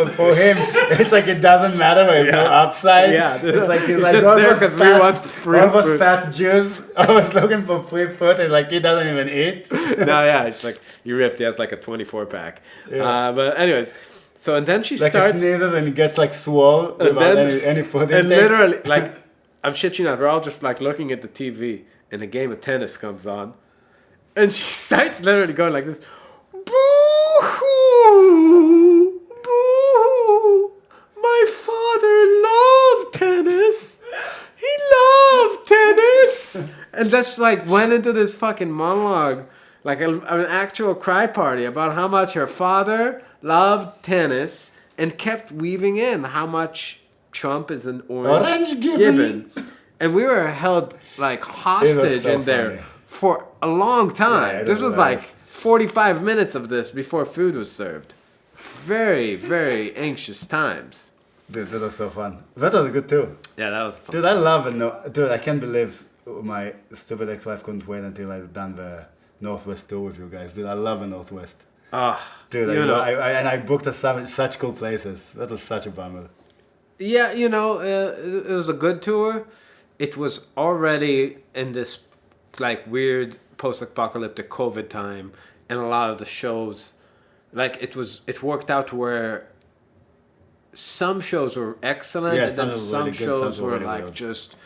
B: for him, it's like it doesn't matter. There's no upside.
A: Yeah,
B: it's like he's
A: it's
B: like
A: just
B: all
A: there
B: those
A: 'cause we
B: fat-
A: want free
B: all those
A: food.
B: fat Jews always looking for free food, and like he doesn't even eat.
A: no, yeah, it's like you ripped. He has like a 24 pack.
B: Yeah.
A: But anyways, so and then she
B: Like he
A: starts,
B: sneezes and he gets like swole without
A: then-
B: any food
A: and
B: intake.
A: literally like I'm shit you not. We're all just like looking at the TV, and a game of tennis comes on, and she starts literally going like this. Boo-hoo! Boo-hoo! My father loved tennis. He loved tennis. And that's like went into this fucking monologue, like an actual cry party about how much her father loved tennis and kept weaving in how much Trump is an orange gibbon. And we were held like hostage
B: so
A: in there
B: funny.
A: for a long time.
B: Yeah, it
A: This was
B: was.
A: like 45 minutes of this before food was served. Very, very anxious times.
B: Dude, that was so fun. That was good too.
A: Yeah, that was fun.
B: Dude, I love it. No, dude, I can't believe my stupid ex-wife couldn't wait until I'd done the Northwest tour with you guys. Dude, I love the Northwest. Dude,
A: you know.
B: I booked such cool places. That was such a bummer.
A: Yeah, it was a good tour. it was already in this like weird post-apocalyptic COVID time, and a lot of the shows, like it worked out where some shows were excellent,
B: Yeah,
A: and then
B: some were
A: some
B: really good,
A: shows
B: some were
A: were
B: really
A: like
B: weird.
A: just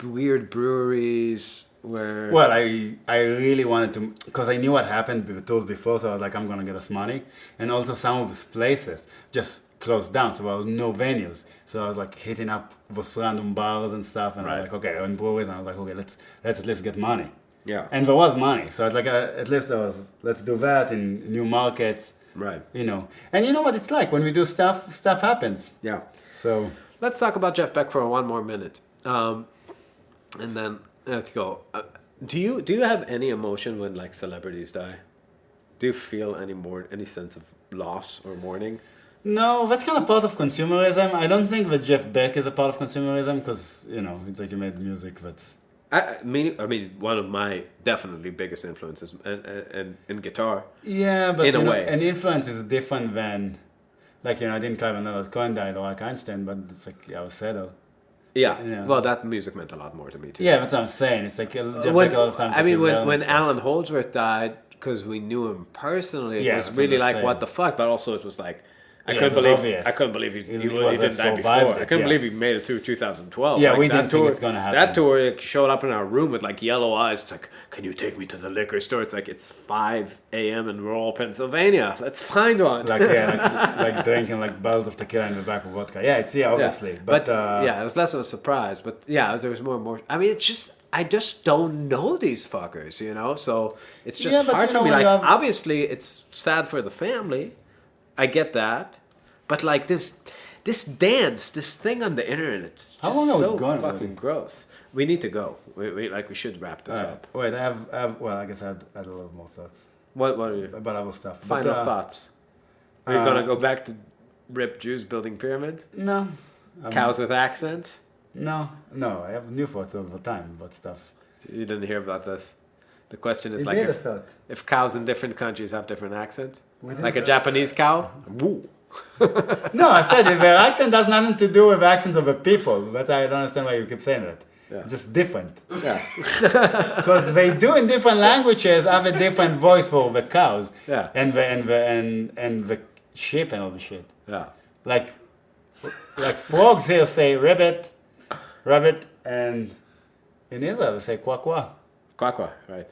A: weird breweries where.
B: Well, I really wanted to, because I knew what happened with the tours before, so I was like, I'm going to get us money. And also some of these places just closed down, so there was no venues. So I was like hitting up those random bars and stuff, and I was
A: Right.
B: like, okay, and breweries, and I was like, okay, let's at least get money.
A: Yeah.
B: And there was money, so I was like, at least there was, let's do that in new markets,
A: Right.
B: you know. And you know what it's like, when we do stuff happens.
A: Yeah.
B: So,
A: Let's talk about Jeff Beck for one more minute, and then let's go. Do you have any emotion when like celebrities die? Do you feel any sense of loss or mourning?
B: no, that's kind of part of consumerism. I don't think that Jeff Beck is a part of consumerism, because, you know, it's like you made music that's...
A: I mean, one of my definitely biggest influences and in guitar.
B: Yeah, but
A: In a
B: you know,
A: way.
B: an influence is different than, like, you know, I didn't care when Leonard Cohen died or like Einstein, but it's like, yeah, I was settled.
A: Yeah.
B: Yeah.
A: Well, that music meant a lot more to me too.
B: Yeah, that's what I'm saying. It's like Jeff
A: When,
B: Beck a lot of times.
A: I mean,
B: like,
A: when
B: wellness stuff.
A: Alan Holdsworth died, because we knew him personally, it
B: Yeah,
A: was
B: that's
A: really
B: what I'm
A: like, what
B: saying.
A: the fuck? But also, it was like, I
B: Yeah,
A: couldn't
B: it was
A: believe
B: obvious.
A: I couldn't believe he
B: He
A: didn't die
B: survived
A: before.
B: it,
A: I couldn't
B: yeah.
A: believe he made it through 2012.
B: Yeah,
A: like,
B: we
A: that
B: didn't think
A: tour,
B: it's gonna happen.
A: That tour, he showed up in our room with like yellow eyes. It's like, can you take me to the liquor store? It's like, it's 5 a.m. in rural Pennsylvania. Let's find one.
B: Like, yeah, like drinking like bottles of tequila in the back of vodka. Yeah, it's, yeah, obviously.
A: Yeah.
B: But,
A: yeah, it was less of a surprise. But yeah, there was more and more. I mean, it's just, I just don't know these fuckers, you know? So it's just
B: Yeah, but
A: hard
B: you
A: for
B: know,
A: me.
B: when
A: Like,
B: you have-
A: obviously, it's sad for the family. I get that. But like this dance, this thing on the internet, it's
B: How
A: just
B: long are we
A: so
B: going
A: fucking
B: already?
A: gross. We need to go. We should wrap this up.
B: wait, I have, well, I guess I had a lot more thoughts
A: What are your
B: about other stuff.
A: final
B: But,
A: thoughts? Are you gonna go back to rip Jews building pyramids?
B: No.
A: Cows with accents?
B: No, I have new thoughts all the time about stuff.
A: You didn't hear about this. The question is
B: You
A: like
B: did a thought.
A: if cows in different countries have different accents.
B: We didn't
A: Like a
B: know.
A: Japanese cow? Woo.
B: No, I said if their accent has nothing to do with the accents of the people, but I don't understand why you keep saying that.
A: Yeah.
B: Just different.
A: Yeah.
B: Because they do in different languages have a different voice for the cows.
A: Yeah.
B: And the sheep and all the shit.
A: Yeah.
B: Like frogs here say rabbit, and in Israel they say quack quack.
A: Quack, right.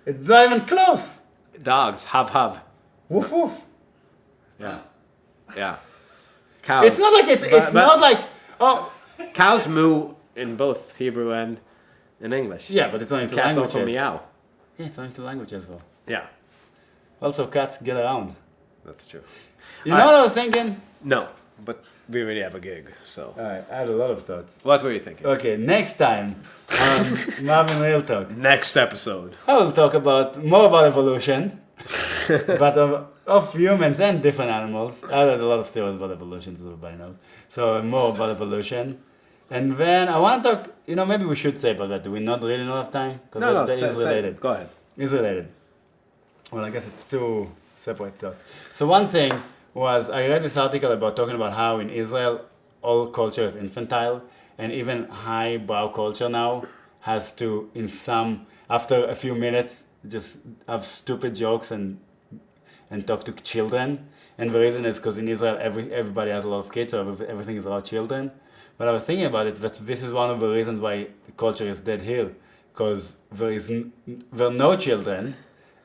B: It's not even close.
A: Dogs, have.
B: Woof woof.
A: Yeah. Yeah. Cows.
B: It's not like it's
A: But-
B: not like, oh
A: Cows moo in both Hebrew and in English.
B: yeah, but it's only two
A: Cats
B: languages.
A: also meow.
B: Yeah, it's only two languages though.
A: Yeah,
B: Also, cats get around.
A: that's true.
B: You know what I was thinking?
A: No, but we already have a gig, so.
B: Alright, I had a lot of thoughts.
A: What were you thinking?
B: Okay, next time on Marbin Real Talk,
A: Next episode.
B: I will talk more about evolution, but of humans and different animals. I had a lot of theories about evolution, as everybody knows. So more about evolution. And then I want to talk, maybe we should say about that. Do we not really know enough time? Because that is related.
A: Go ahead.
B: Is related. Well, I guess it's two separate thoughts. So one thing was I read this article about talking about how in Israel all culture is infantile, and even highbrow culture now has to, after a few minutes, just have stupid jokes and talk to children. And the reason is because in Israel everybody has a lot of kids, so everything is about children. But I was thinking about it, that this is one of the reasons why the culture is dead here, because there are no children,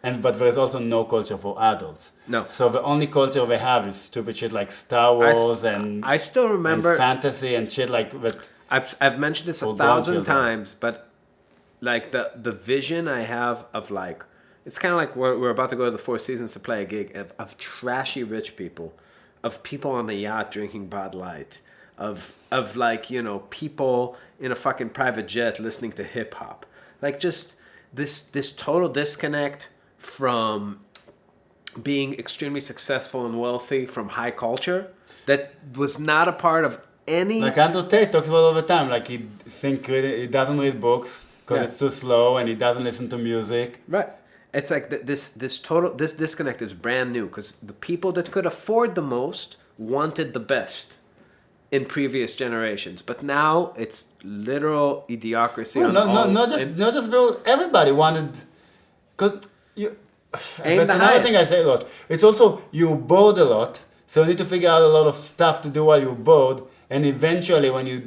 B: but there is also no culture for adults.
A: No.
B: So the only culture they have is stupid shit like Star Wars and
A: I still remember.
B: and fantasy and shit like that.
A: I've mentioned this
B: For
A: 1,000
B: grandchildren.
A: times, but like the vision I have of like, it's kind of like we're about to go to the Four Seasons to play a gig of trashy rich people, of people on the yacht drinking Bud Light, of like, people in a fucking private jet listening to hip hop, like just this total disconnect from being extremely successful and wealthy from high culture that was not a part of any.
B: Like Andrew Tate talks about all the time, like he doesn't read books because
A: Yeah.
B: it's too slow, and he doesn't listen to music.
A: Right. It's like this disconnect is brand new because the people that could afford the most wanted the best, in previous generations, but now it's literal idiocracy.
B: Well, not just Bill. Everybody wanted, because you.
A: Aim
B: That's
A: the
B: another
A: highest.
B: thing I say a lot. It's also you're bored a lot, so you need to figure out a lot of stuff to do while you're bored. And eventually, when you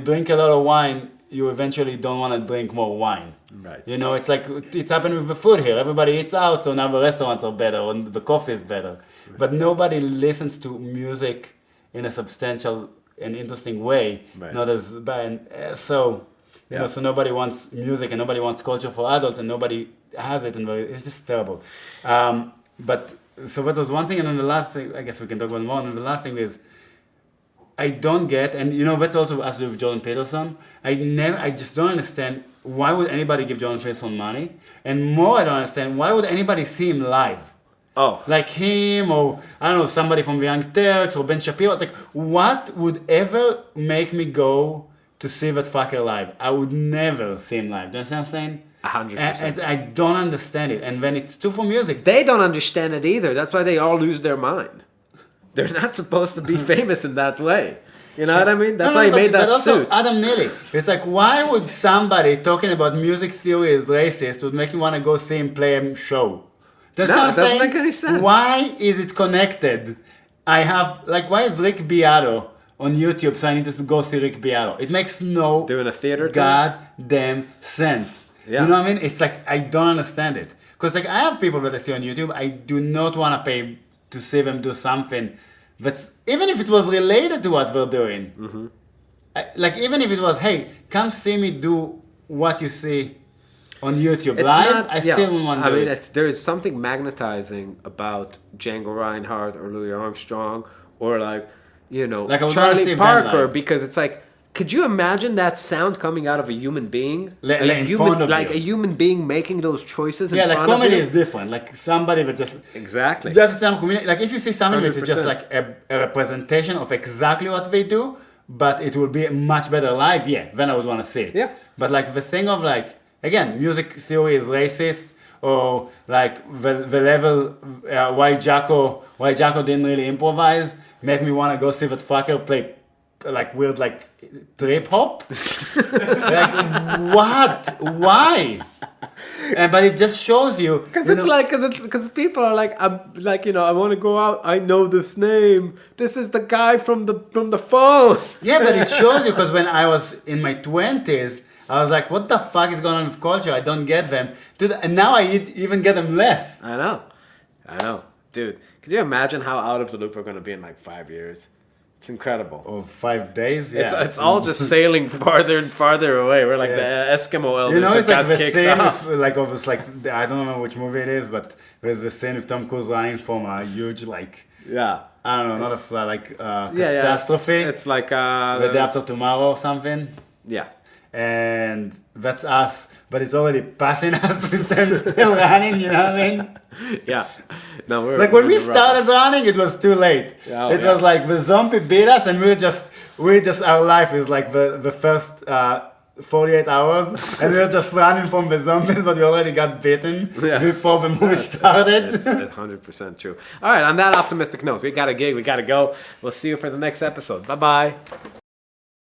B: drink a lot of wine, you eventually don't want to drink more wine.
A: Right.
B: It's like it's happened with the food here. Everybody eats out, so now the restaurants are better and the coffee is better. Right. But nobody listens to music in a substantial and interesting way. Right. Not as bad. So nobody wants music and nobody wants culture for adults and nobody has it, and it's just terrible. But so that was one thing, and then the last thing, I guess we can talk about more. And the last thing is, I don't get, and that's also has to do with Jordan Peterson. I just don't understand why would anybody give Jordan Peterson money, and more I don't understand why would anybody see him live.
A: Oh,
B: Like him, or I don't know, somebody from the Young Turks or Ben Shapiro. It's like, what would ever make me go to see that fucker live? I would never see him live. Do you understand what I'm saying?
A: 100%.
B: I don't understand it. And when it's too for music,
A: They don't understand it either. That's why they all lose their mind. They're not supposed to be famous in that way. You know what I mean? That's why he made that
B: but also
A: suit.
B: Adam Neely. It's like, why would somebody talking about music theory is racist would make you want to go see him play a show? That's
A: No,
B: what I'm
A: it doesn't
B: saying.
A: make any sense.
B: Why is it connected? Why is Rick Beato on YouTube so I need to go see Rick Beato? It makes no
A: Doing a theater tour?
B: goddamn sense.
A: Yeah.
B: You know what I mean? It's like, I don't understand it. Because I have people that I see on YouTube, I do not want to pay to see them do something that's, even if it was related to what we're doing.
A: Mm-hmm.
B: Even if it was, hey, come see me do what you see on YouTube
A: It's
B: live,
A: not-
B: I still don't want to do it.
A: there is something magnetizing about Django Reinhardt or Louis Armstrong or
B: Like, I would wanna see
A: Charlie
B: them
A: Parker,
B: live.
A: because it's like, could you imagine that sound coming out of a human being?
B: In front of
A: like
B: you.
A: a human being making those choices in
B: Yeah,
A: front
B: like
A: of
B: comedy
A: you?
B: is different. Like somebody that
A: Exactly.
B: just stand comedian. Like if you see something which is
A: 100%.
B: just like a representation of exactly what they do, but it will be much better live. Yeah, then I would want to see it.
A: Yeah.
B: But like the thing of like, again, music theory is racist, or like the level why Jacko didn't really improvise make me want to go see that fucker play like weird like trip hop. Like what? Why? But it just shows you
A: Because people are like, I'm like, I want to go out. I know this name. This is the guy from the phone.
B: Yeah, but it shows you, because when I was in my 20s, I was like, what the fuck is going on with culture? I don't get them. Dude, and now I even get them less.
A: I know, dude. Could you imagine how out of the loop we're going to be in like 5 years? It's incredible.
B: Or 5 days, yeah.
A: It's all just sailing farther and farther away. We're like the Eskimo Elvis
B: It's
A: that
B: like
A: got
B: the
A: kicked
B: scene
A: off.
B: with, like, of like, I don't remember which movie it is, but there's the scene of Tom Cruise running from a huge, like,
A: Yeah.
B: I don't know, not a flood, like
A: Yeah.
B: catastrophe.
A: It's like
B: The day after tomorrow or something.
A: yeah.
B: And that's us, but it's already passing us with them still running, you know what I mean?
A: Yeah. No, we're
B: Like when we
A: we're rough.
B: started running, it was too late.
A: Oh,
B: It
A: yeah.
B: was like the zombie beat us, and we just our life is like the first 48 hours, and we were just running from the zombies, but we already got bitten
A: Yeah.
B: before the movie started.
A: It's 100% true. All right, on that optimistic note, we got a gig, we got to go. We'll see you for the next episode. Bye-bye.